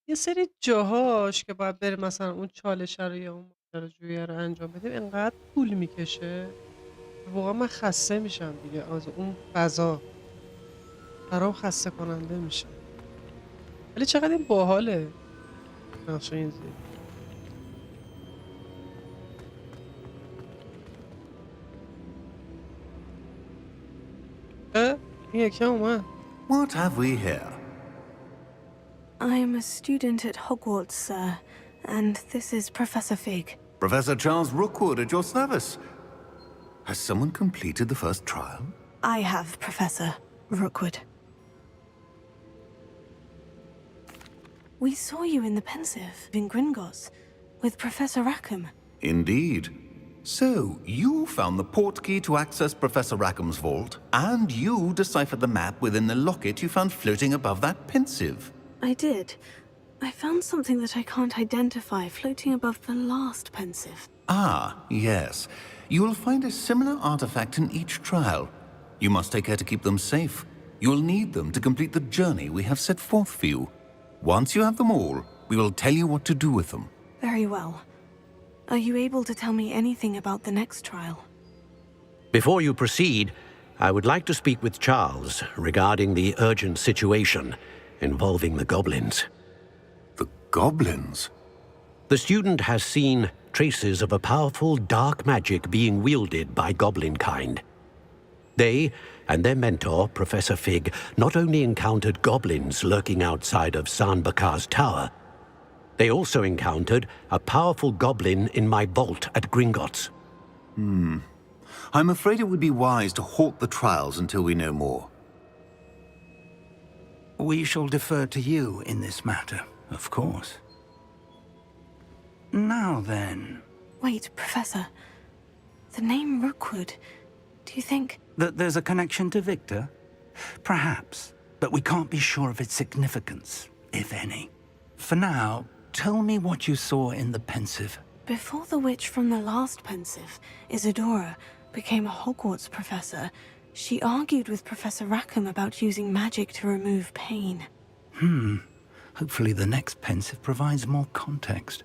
یه سری جاهاش که باید بریم مثلا اون چالش رو یا اون ماجراجویی رو انجام بدیم انقدر طول میکشه واقعا من خسته میشم دیگه از اون فضا، برام خسته کننده میشه. ولی چقدر این باحاله نقشه این زیر. این یکی هم اومد. What have we here? I am a student at Hogwarts, sir, and this is Professor Fig. Professor Charles Rookwood at your service. Has someone completed the first trial? I have, Professor Rookwood. We saw you in the Pensive in Gringotts with Professor Rackham. Indeed. So, you found the portkey to access Professor Rackham's vault, and you deciphered the map within the locket you found floating above that Pensive. I did. I found something that I can't identify floating above the last Pensive. Ah, yes. You will find a similar artifact in each trial. You must take care to keep them safe. You will need them to complete the journey we have set forth for you. Once you have them all, we will tell you what to do with them. Very well. Are you able to tell me anything about the next trial? Before you proceed, I would like to speak with Charles regarding the urgent situation involving the goblins. The goblins? The student has seen traces of a powerful dark magic being wielded by goblin kind. They and their mentor, Professor Fig, not only encountered goblins lurking outside of Sanbakar's tower, they also encountered a powerful goblin in my vault at Gringotts. I'm afraid it would be wise to halt the trials until we know more. We shall defer to you in this matter, of course. Now then... Wait, Professor. The name Rookwood. Do you think... That there's a connection to Victor? Perhaps, but we can't be sure of its significance, if any. For now, tell me what you saw in the Pensive. Before the witch from the last Pensive, Isadora, became a Hogwarts professor, she argued with Professor Rackham about using magic to remove pain. Hopefully the next Pensive provides more context.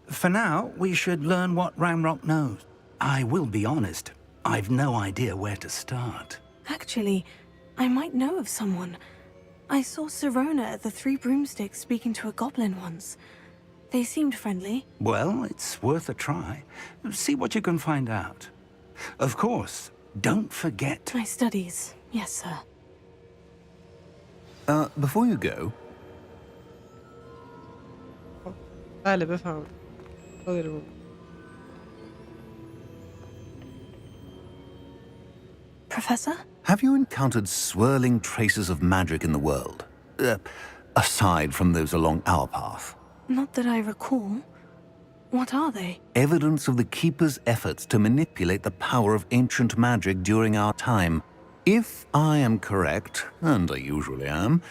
For now, we should learn what Ramrock knows. I will be honest, I've no idea where to start. Actually, I might know of someone. I saw Sirona at the Three Broomsticks speaking to a goblin once. They seemed friendly. Well, it's worth a try. See what you can find out. Of course, don't forget... My studies, yes, sir. Before you go... بله بفهمم. Professor? Have you encountered swirling traces of magic in the world? Aside from those along our path? Not that I recall. What are they? Evidence of the Keeper's efforts to manipulate the power of ancient magic during our time. If I am correct, and I usually am,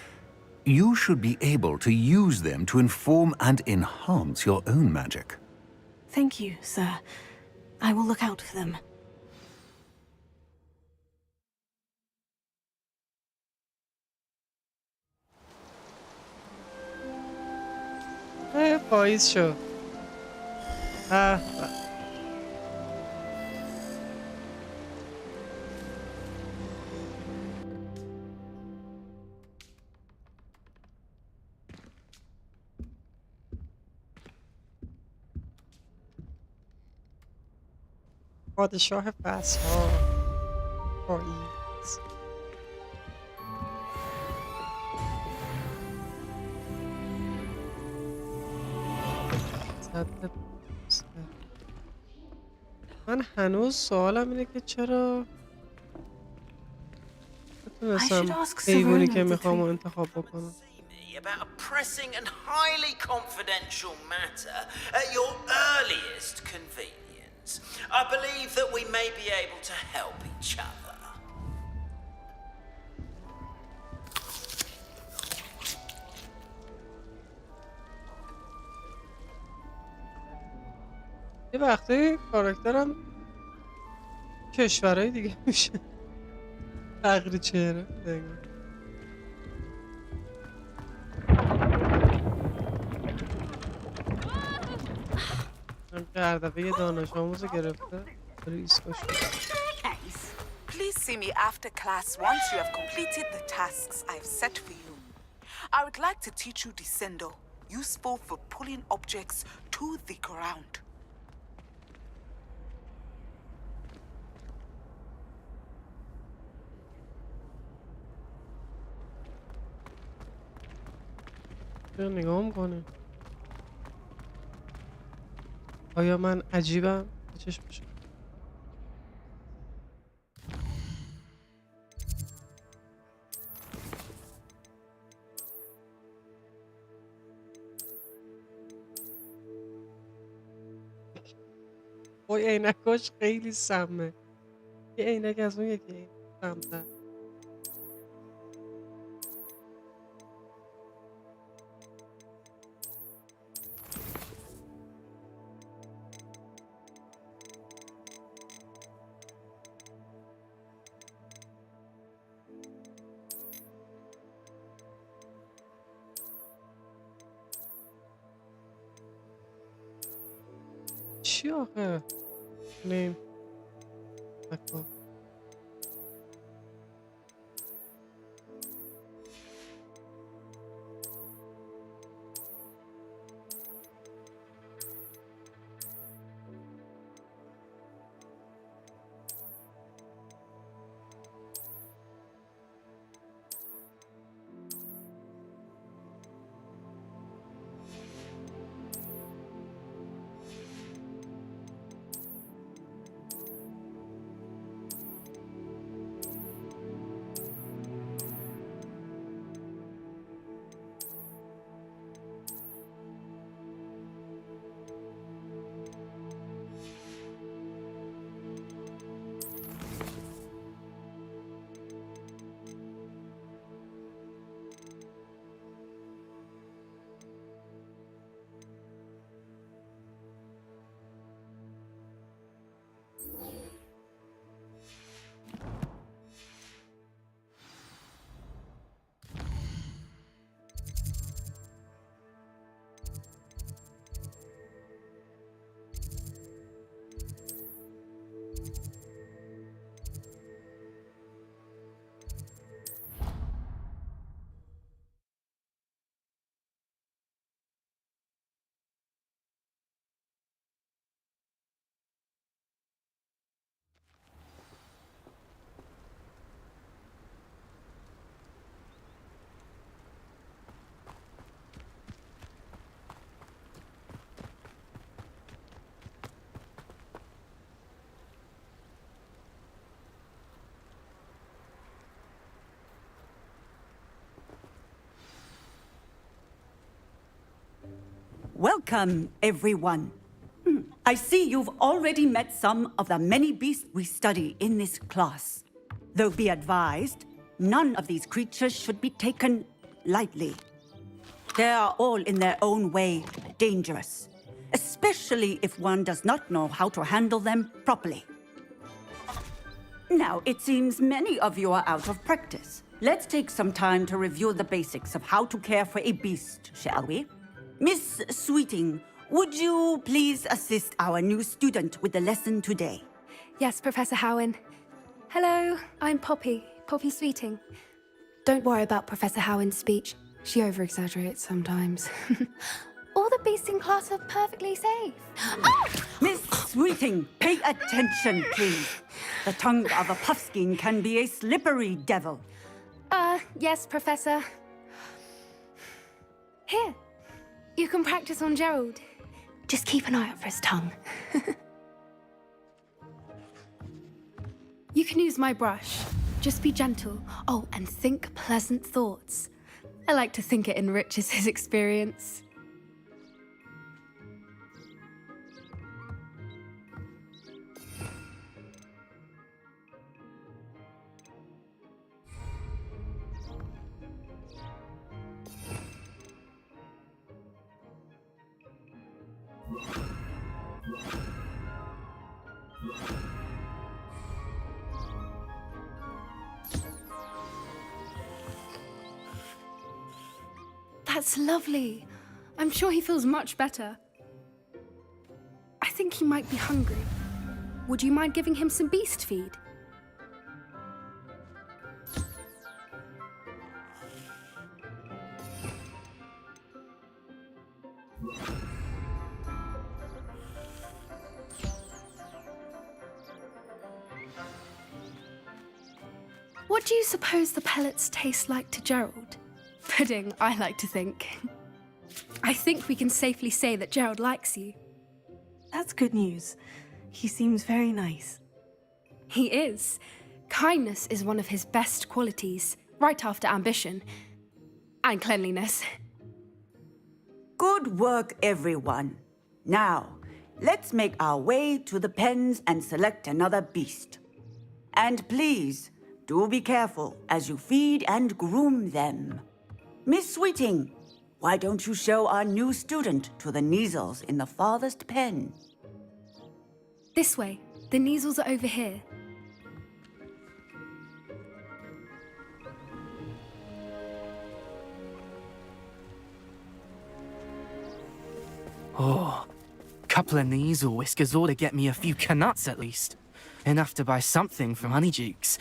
you should be able to use them to inform and enhance your own magic. Thank you, sir. I will look out for them. پاییز شد. پادشاه فصل‌ها پاییز. من هنوز سوالم اینه که چرا نتونستم حیوانی که میخوام انتخاب بکنم. about a pressing and highly confidential matter at your earliest convenience. I believe that we may be able to help each other. یه وقتی کاراکترم کشورهای دیگه میشه تغییر چهره نگاه. هم که هر دفعه یه دانش آموز گرفته داره ایسکاش. Please see me after class once you have completed the tasks I've set for you. I would like to teach you Descendo, useful for pulling objects to the ground. نگاه میکنه آیا من عجیبم؟ چشم بشه وای عینکاش خیلی سمه یه عینک از اون یکی سمتر چی آخه؟ نیم بکا Welcome, everyone. I see you've already met some of the many beasts we study in this class. Though be advised, none of these creatures should be taken lightly. They are all in their own way dangerous, especially if one does not know how to handle them properly. Now, it seems many of you are out of practice. Let's take some time to review the basics of how to care for a beast, shall we? Miss Sweeting, would you please assist our new student with the lesson today? Yes, Professor Howen. Hello, I'm Poppy Sweeting. Don't worry about Professor Howen's speech. She over-exaggerates sometimes. All the beasts in class are perfectly safe. Oh! Miss Sweeting, pay attention, please. The tongue of a puffskein can be a slippery devil. Yes, Professor. Here, you can practice on Gerald. Just keep an eye out for his tongue. You can use my brush. Just be gentle. Oh, and think pleasant thoughts. I like to think it enriches his experience. That's lovely. I'm sure he feels much better. I think he might be hungry. Would you mind giving him some beast feed? What do you suppose the pellets taste like to Gerald? Pudding, I like to think. I think we can safely say that Gerald likes you. That's good news. He seems very nice. He is. Kindness is one of his best qualities, right after ambition. And cleanliness. Good work, everyone. Now, let's make our way to the pens and select another beast. And please, do be careful as you feed and groom them. Miss Sweeting, why don't you show our new student to the Neasels in the farthest pen? This way. The Neasels are over here. Oh, couple of Neasel whiskers ought to get me a few canuts at least. Enough to buy something from Honeydukes.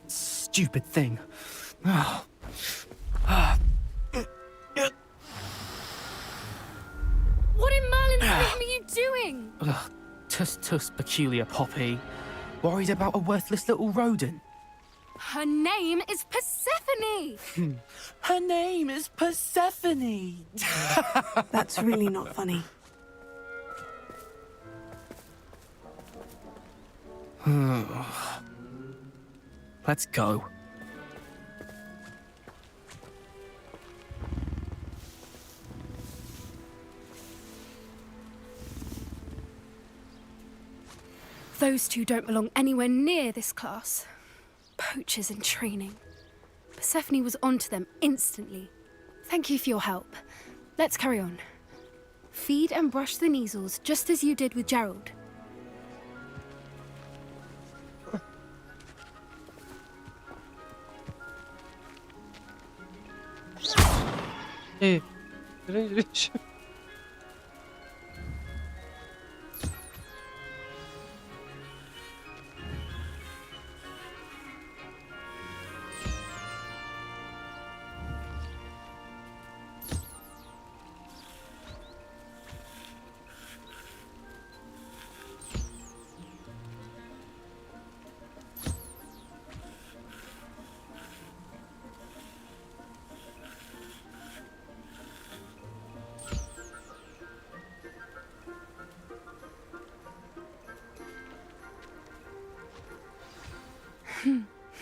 Stupid thing. What in Merlin's name are you doing? Tuss, peculiar Poppy. Worried about a worthless little rodent. Her name is Persephone! Her name is Persephone. That's really not funny. Let's go. Those two don't belong anywhere near this class. Poachers in training. Persephone was onto them instantly. Thank you for your help. Let's carry on. Feed and brush the Neasels just as you did with Gerald. Hey, didn't you?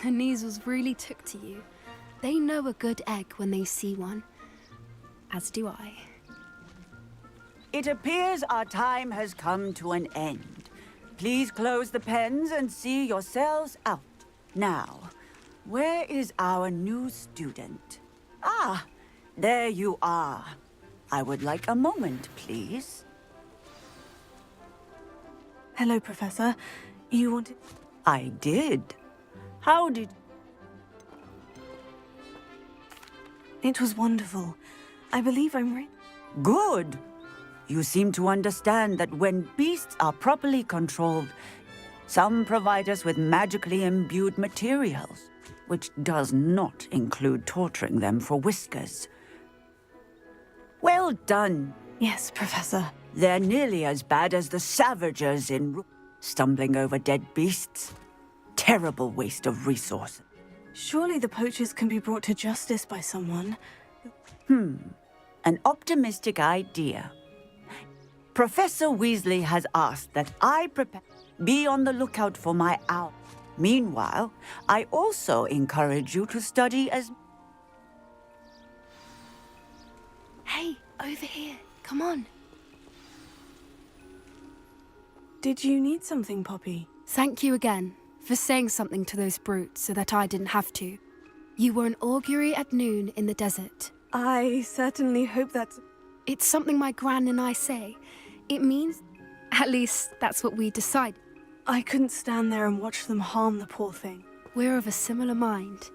The Neasels really took to you. They know a good egg when they see one. As do I. It appears our time has come to an end. Please close the pens and see yourselves out. Now, where is our new student? Ah, there you are. I would like a moment, please. Hello, Professor. You wanted... I did. How did... It was wonderful. I believe I'm right. Good. You seem to understand that when beasts are properly controlled, some provide us with magically imbued materials, which does not include torturing them for whiskers. Well done. Yes, Professor. They're nearly as bad as the Savagers in stumbling over dead beasts. Terrible waste of resources. Surely the poachers can be brought to justice by someone. An optimistic idea. Professor Weasley has asked that I prepare. Be on the lookout for my owl. Meanwhile, I also encourage you to study as... Hey, over here. Come on. Did you need something, Poppy? Thank you again for saying something to those brutes so that I didn't have to. You were an augury at noon in the desert. I certainly hope that's... It's something my gran and I say. It means... At least, that's what we decide. I couldn't stand there and watch them harm the poor thing. We're of a similar mind.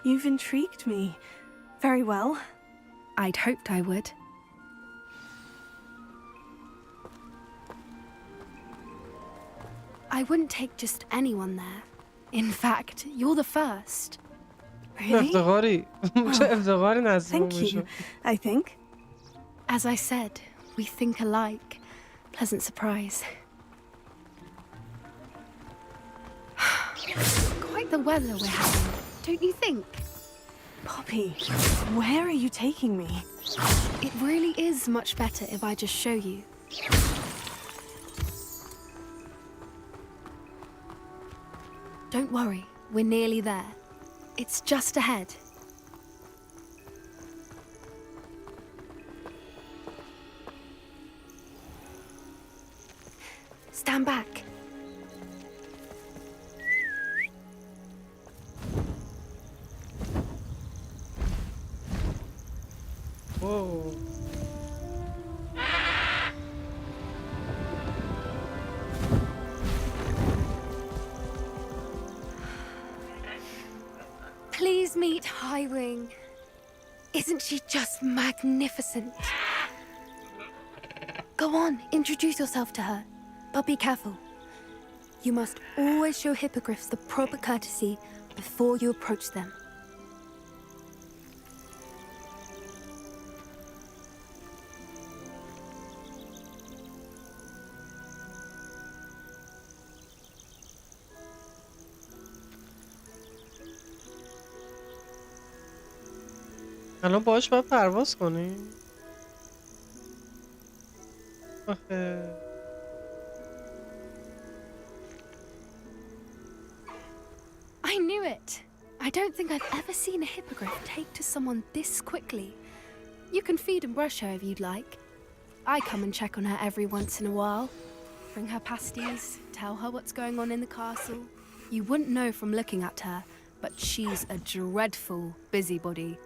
You've intrigued me. Very well. I'd hoped I would. I wouldn't take just anyone there. In fact, you're the first. Really? Thank you, I think. As I said, we think alike. Pleasant surprise. Quite the weather we're having, don't you think? Poppy, where are you taking me? It really is much better if I just show you. Don't worry, we're nearly there. It's just ahead. Stand back. Whoa. Please meet Highwing. Isn't she just magnificent? Go on, introduce yourself to her. But be careful. You must always show hippogriffs the proper courtesy before you approach them. الان باهاش باید پرواز کنیم. آخه I knew it. I don't think I've ever seen a hippogriff take to someone this quickly. You can feed and brush her if you'd like. I come and check on her every once in a while. Bring her pasties, tell her what's going on in the castle. You wouldn't know from looking at her, but she's a dreadful busybody.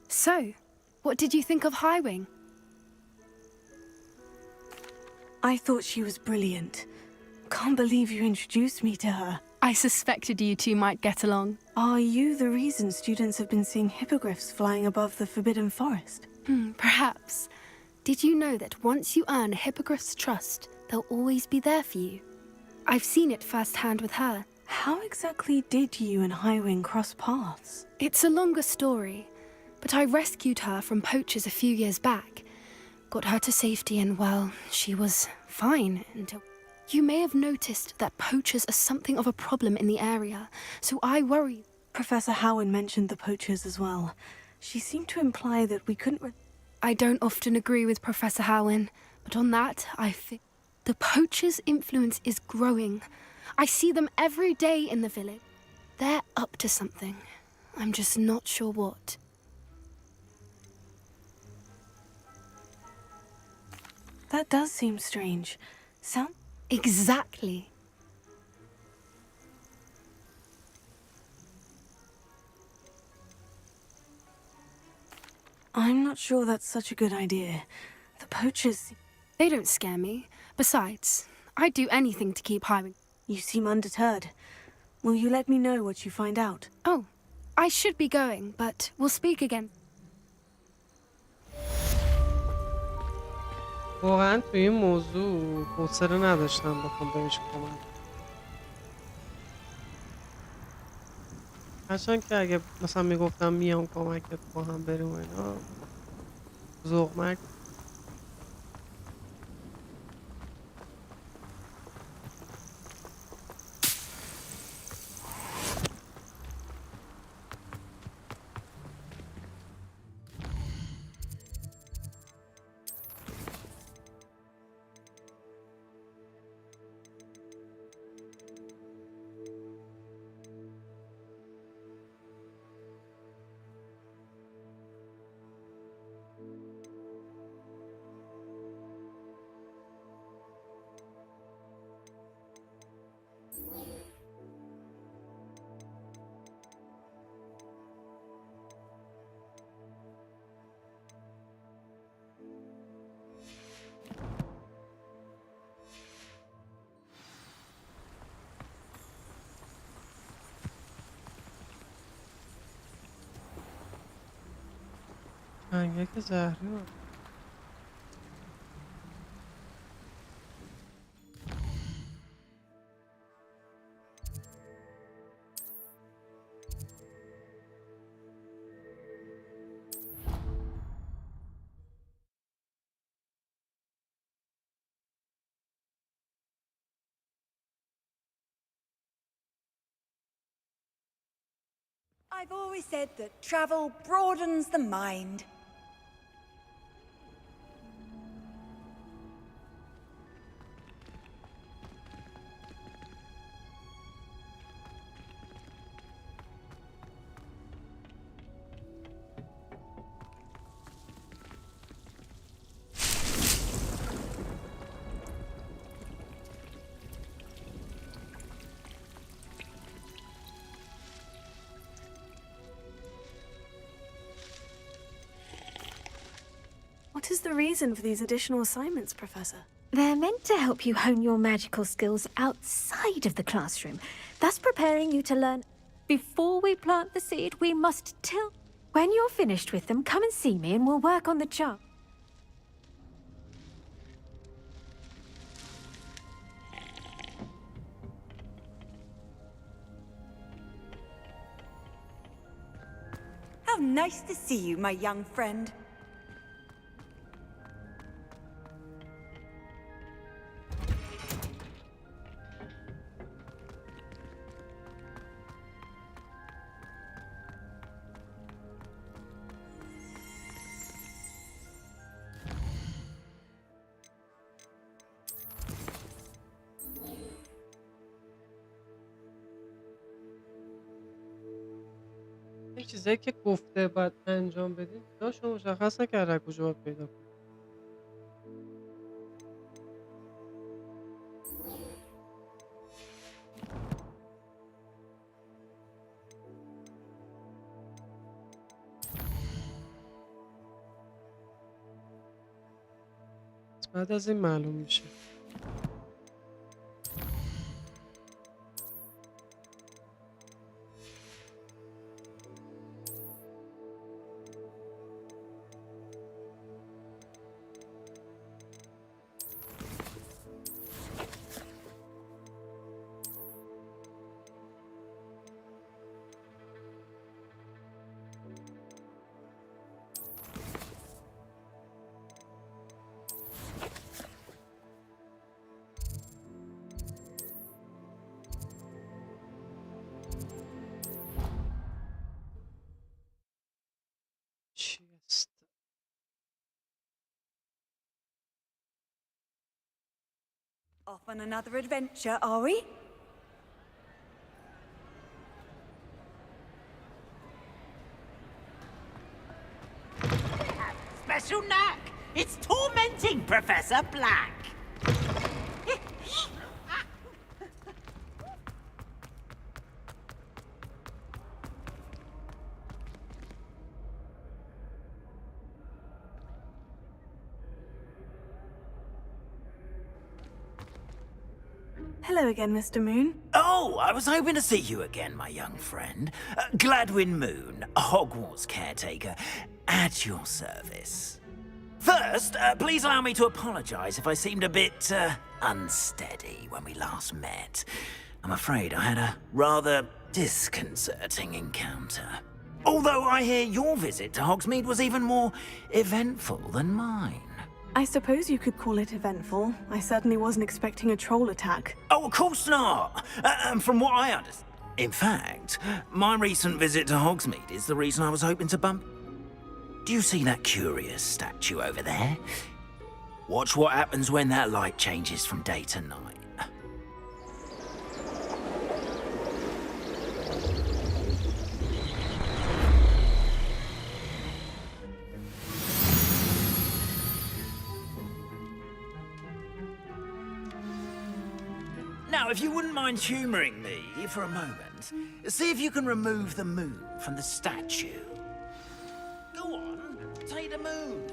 So, what did you think of Highwing? I thought she was brilliant. Can't believe you introduced me to her. I suspected you two might get along. Are you the reason students have been seeing hippogriffs flying above the Forbidden Forest? Perhaps. Did you know that once you earn a hippogriff's trust, they'll always be there for you? I've seen it firsthand with her. How exactly did you and Highwing cross paths? It's a longer story, but I rescued her from poachers a few years back. Got her to safety and, well, she was fine until... You may have noticed that poachers are something of a problem in the area, so I worry. Professor Howard mentioned the poachers as well. She seemed to imply that we couldn't... I don't often agree with Professor Howin, but on that, I think the poachers' influence is growing. I see them every day in the village. They're up to something. I'm just not sure what. That does seem strange. Exactly. I'm not sure that's such a good idea. The poachers... They don't scare me. Besides, I'd do anything to keep Highwing. You seem undeterred. Will you let me know what you find out? Oh, I should be going, but we'll speak again. واقعا توی این موضوع حوصله نداشتم بخوام بهش کمک. هرچند که اگه مثلا میگفتم میام کمکت با هم بریم و اینا ذوق انگک زهری بود. I've always said that travel broadens the mind. What is the reason for these additional assignments, Professor? They're meant to help you hone your magical skills outside of the classroom, thus preparing you to learn. Before we plant the seed, we must till. When you're finished with them, come and see me and we'll work on the chart. How nice to see you, my young friend. این چیزایی که گفته باید انجام بدید داشت مشخص نکرده کجا باید پیدا کنید. بعد از این معلوم میشه. Off on another adventure, are we? Special knack! It's tormenting Professor Black! Hello again, Mr. Moon. Oh, I was hoping to see you again, my young friend. Gladwin Moon, Hogwarts caretaker, at your service. First, please allow me to apologize if I seemed a bit unsteady when we last met. I'm afraid I had a rather disconcerting encounter. Although I hear your visit to Hogsmeade was even more eventful than mine. I suppose you could call it eventful. I certainly wasn't expecting a troll attack. Oh, of course not. From what I understand. In fact, my recent visit to Hogsmeade is the reason I was hoping to bump. Do you see that curious statue over there? Watch what happens when that light changes from day to night. Now, if you wouldn't mind humouring me for a moment, see if you can remove the moon from the statue. Go on, take the moon.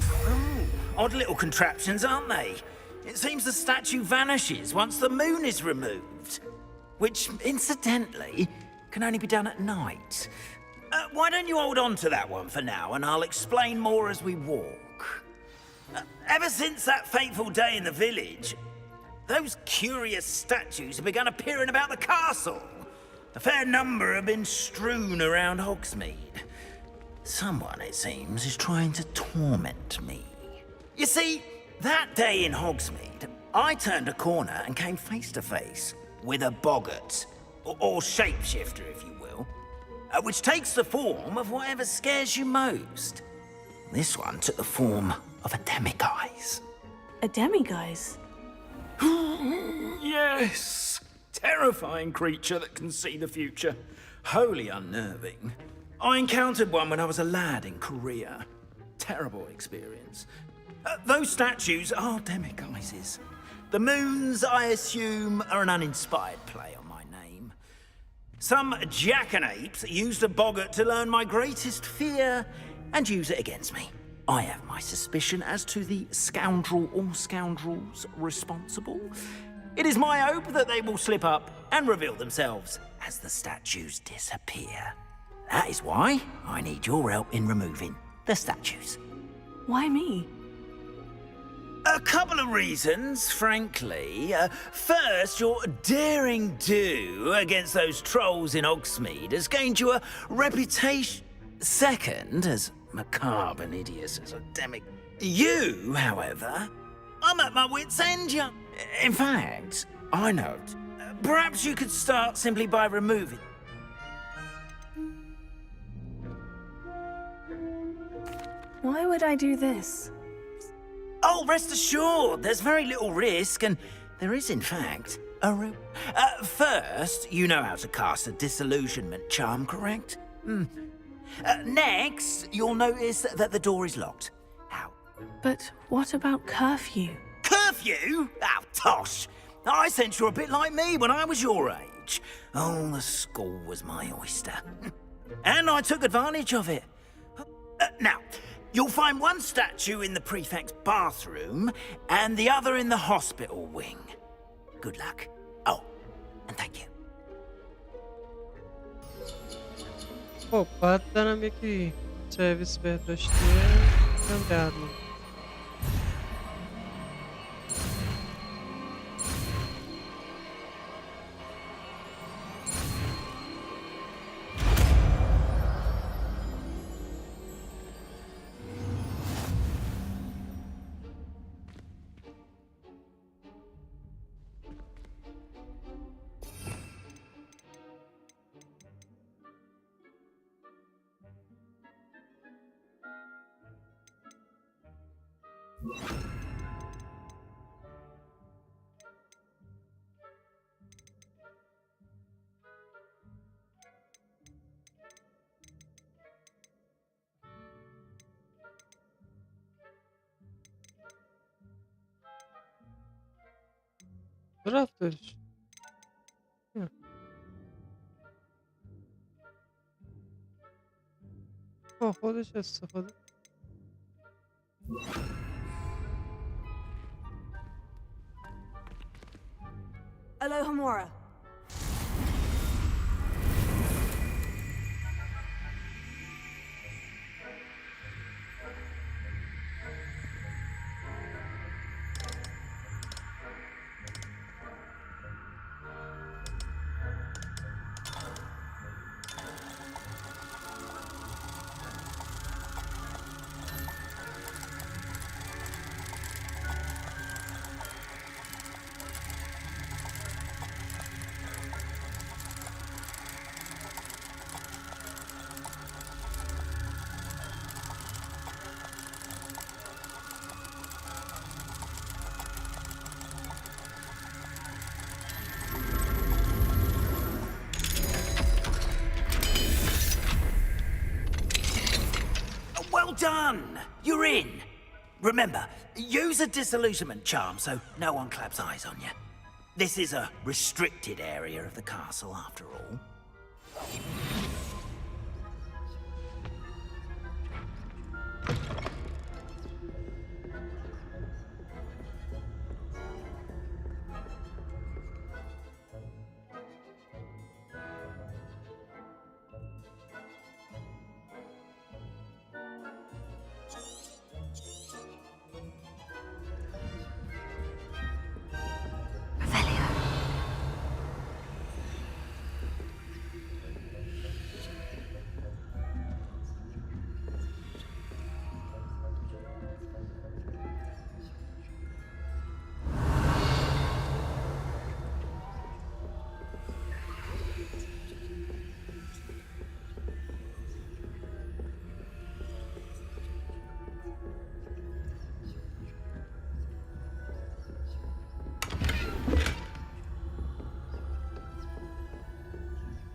Oh, odd little contraptions, aren't they? It seems the statue vanishes once the moon is removed. Which, incidentally, can only be done at night. Why don't you hold on to that one for now, and I'll explain more as we walk. Ever since that fateful day in the village, those curious statues have begun appearing about the castle. A fair number have been strewn around Hogsmeade. Someone, it seems, is trying to torment me. You see, that day in Hogsmeade, I turned a corner and came face to face with a boggart, or shapeshifter, if you will, which takes the form of whatever scares you most. This one took the form of a demiguise. A demiguise? Yes! Terrifying creature that can see the future. Wholly unnerving. I encountered one when I was a lad in Korea. Terrible experience. Those statues are demiguises. The moons, I assume, are an uninspired play on my name. Some jackanapes used a boggart to learn my greatest fear and use it against me. I have my suspicion as to the scoundrel or scoundrels responsible. It is my hope that they will slip up and reveal themselves as the statues disappear. That is why I need your help in removing the statues. Why me? A couple of reasons, frankly. First, your daring do against those trolls in Oxmead has gained you a reputation. Second, as macabre and hideous as a demic. You, however, I'm at my wit's end, young. In fact, I know. Perhaps you could start simply by removing. Why would I do this? Oh, rest assured, there's very little risk, and there is, in fact, a first, you know how to cast a disillusionment charm, correct? Next, you'll notice that the door is locked. How? But what about curfew? Curfew? Oh, tosh! I sense you're a bit like me when I was your age. Oh, the school was my oyster. And I took advantage of it. Now, you'll find one statue in the prefect's bathroom and the other in the hospital wing. Good luck. Oh, and thank you. خب باید دارم یکی سرویس بهداشتیه هم درمون. رفتش با خودش استفاده. Hello, Hamora. done! You're in! Remember, use a disillusionment charm so no one claps eyes on you. This is a restricted area of the castle, after all.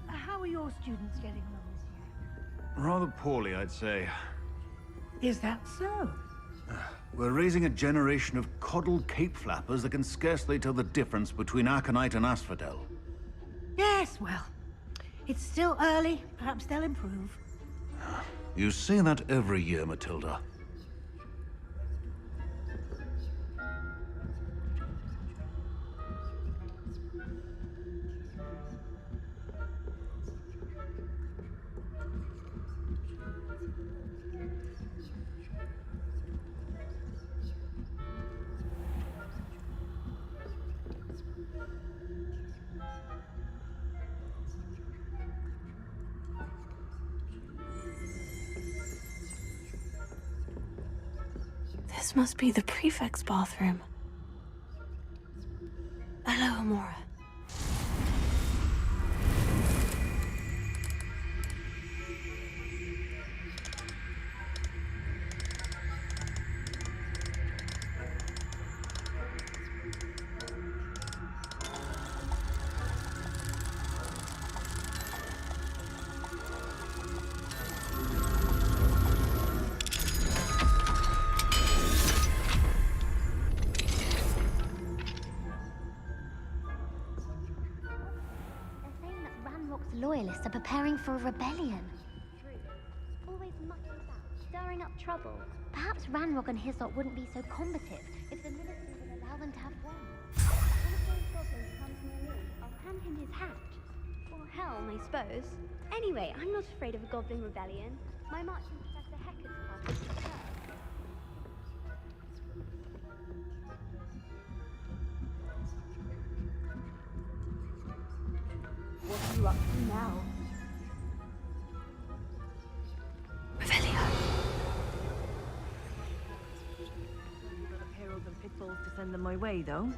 How are your students getting along this year? Rather poorly, I'd say. Is that so? We're raising a generation of coddled cape flappers that can scarcely tell the difference between aconite and asphodel. Yes, well, it's still early. Perhaps they'll improve. You say that every year, Matilda. This must be the prefect's bathroom. Hello, Amora. Loyalists are preparing for a rebellion. Always mucking about, stirring up trouble. Perhaps Ranrock and his lot wouldn't be so combative if the ministry would allow them to have one. One of those goblins comes near me, I'll hand him his hat. Or helm, I suppose. Anyway, I'm not afraid of a goblin rebellion. My marching Professor Hecker's party is superb. What are you up to now? Perils and pitfalls to send them my way, though.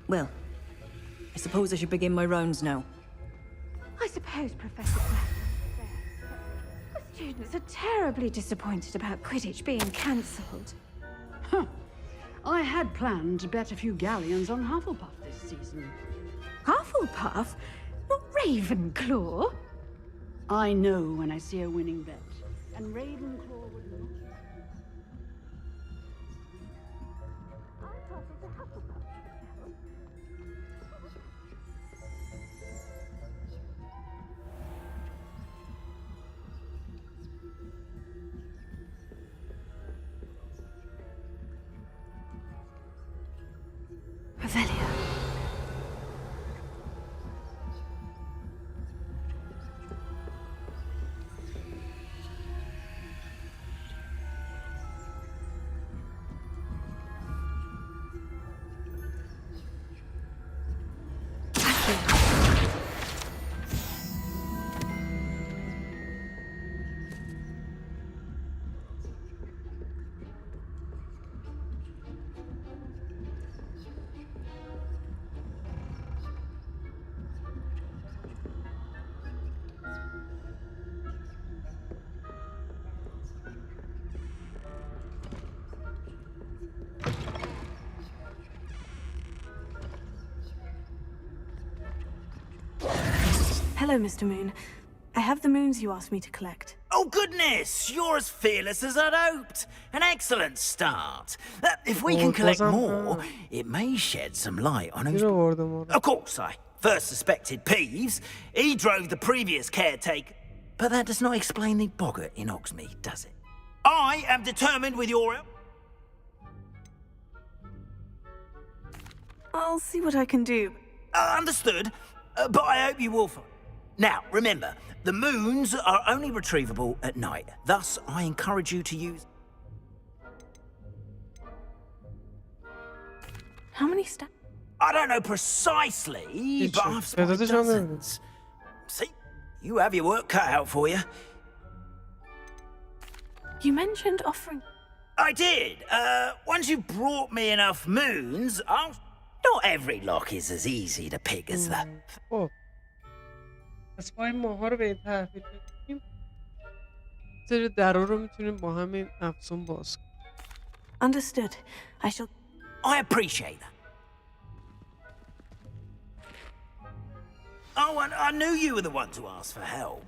Well, I suppose I should begin my rounds now. I suppose Professor the students are terribly disappointed about Quidditch being cancelled. Huh. I had planned to bet a few galleons on Hufflepuff this season. Hufflepuff? Not Ravenclaw? I know when I see a winning bet, and Ravenclaw would not. Revelio. Hello, Mr. Moon. I have the moons you asked me to collect. Oh, goodness! You're as fearless as I'd hoped. An excellent start. If we can collect more, it may shed some light on who's... Of course, I first suspected Peeves. He drove the previous caretaker. But that does not explain the boggart in Hogsmeade, does it? I am determined with your help. I'll see what I can do. Understood. But I hope you will find... Now, remember, the moons are only retrievable at night. Thus, I encourage you to use... How many steps? I don't know precisely, but I've spotted dozens. See, you have your work cut out for you. You mentioned offering... I did. Once you've brought me enough moons, I'll... Not every lock is as easy to pick as that. پس ما این ماها رو به این تحویل بدیم. سری درا رو میتونیم با همین افزون باز کنیم. Understood. I shall... I appreciate that. Oh, I knew you were the one to ask for help.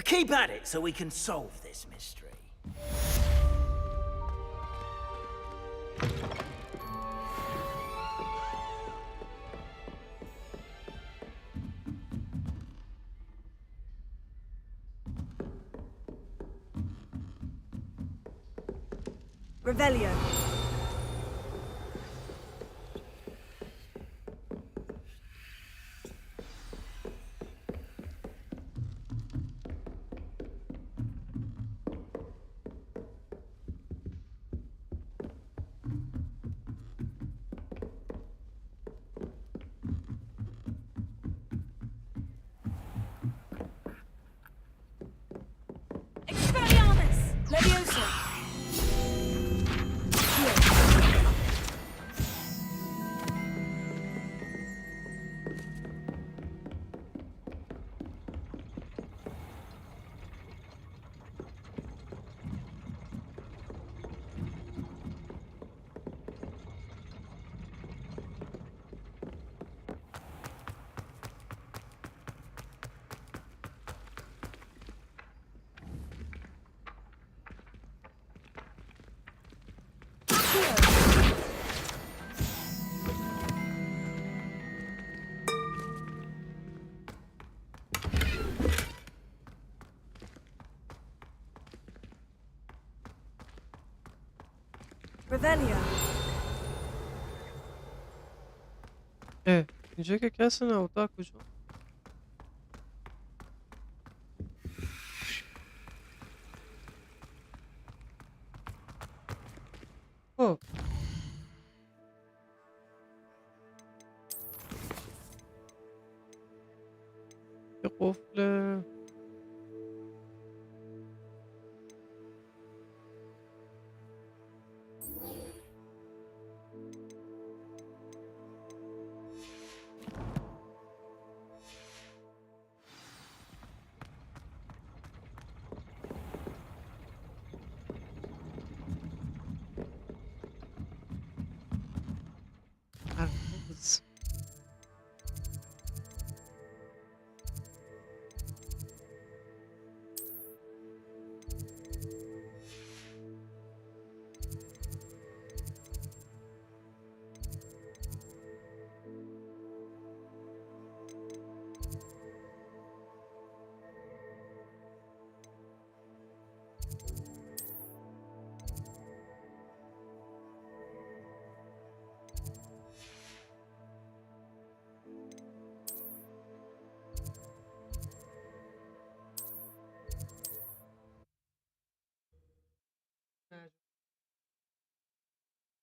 Keep at it so we can solve this mystery. Revelio. Expelliarmus! Leviosa! Revelio. اینجا که کسی نبود. کجا؟ خب یه قفل هرشب.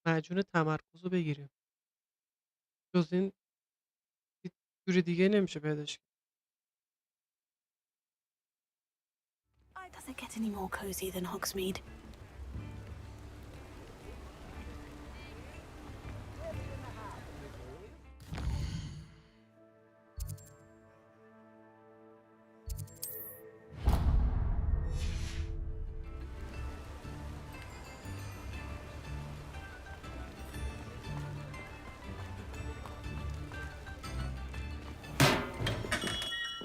معجون تمرکز رو بگیریم. جز این هیچ جور دیگه نمیشه پیداش کرد. Does it get any more cozy than Hogsmeade?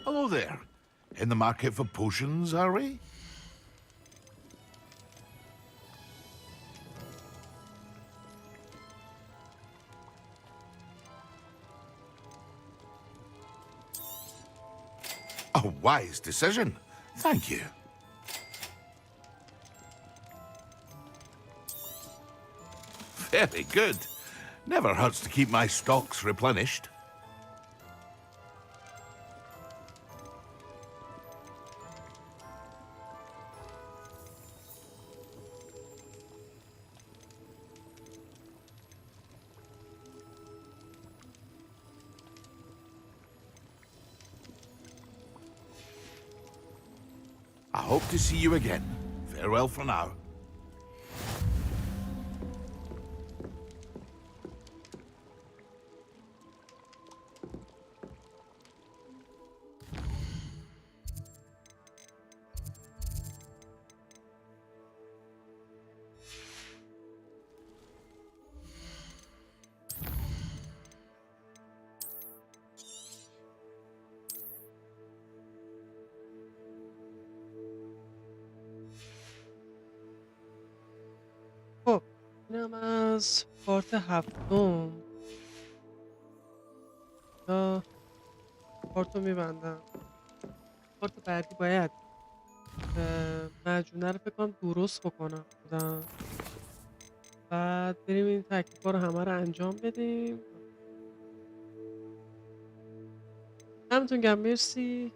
Hello there. In the market for potions, are we? A wise decision. Thank you. Very good. Never hurts to keep my stocks replenished. I hope to see you again. Farewell for now. خب اینم از پارت هفتم. یا پارت رو میبندم. پارت بعدی باید مجونه رو فکر کنم درست بکنم خودم. بعد بریم این تکلیفا رو همه رو انجام بدیم. همتون گم مرسی.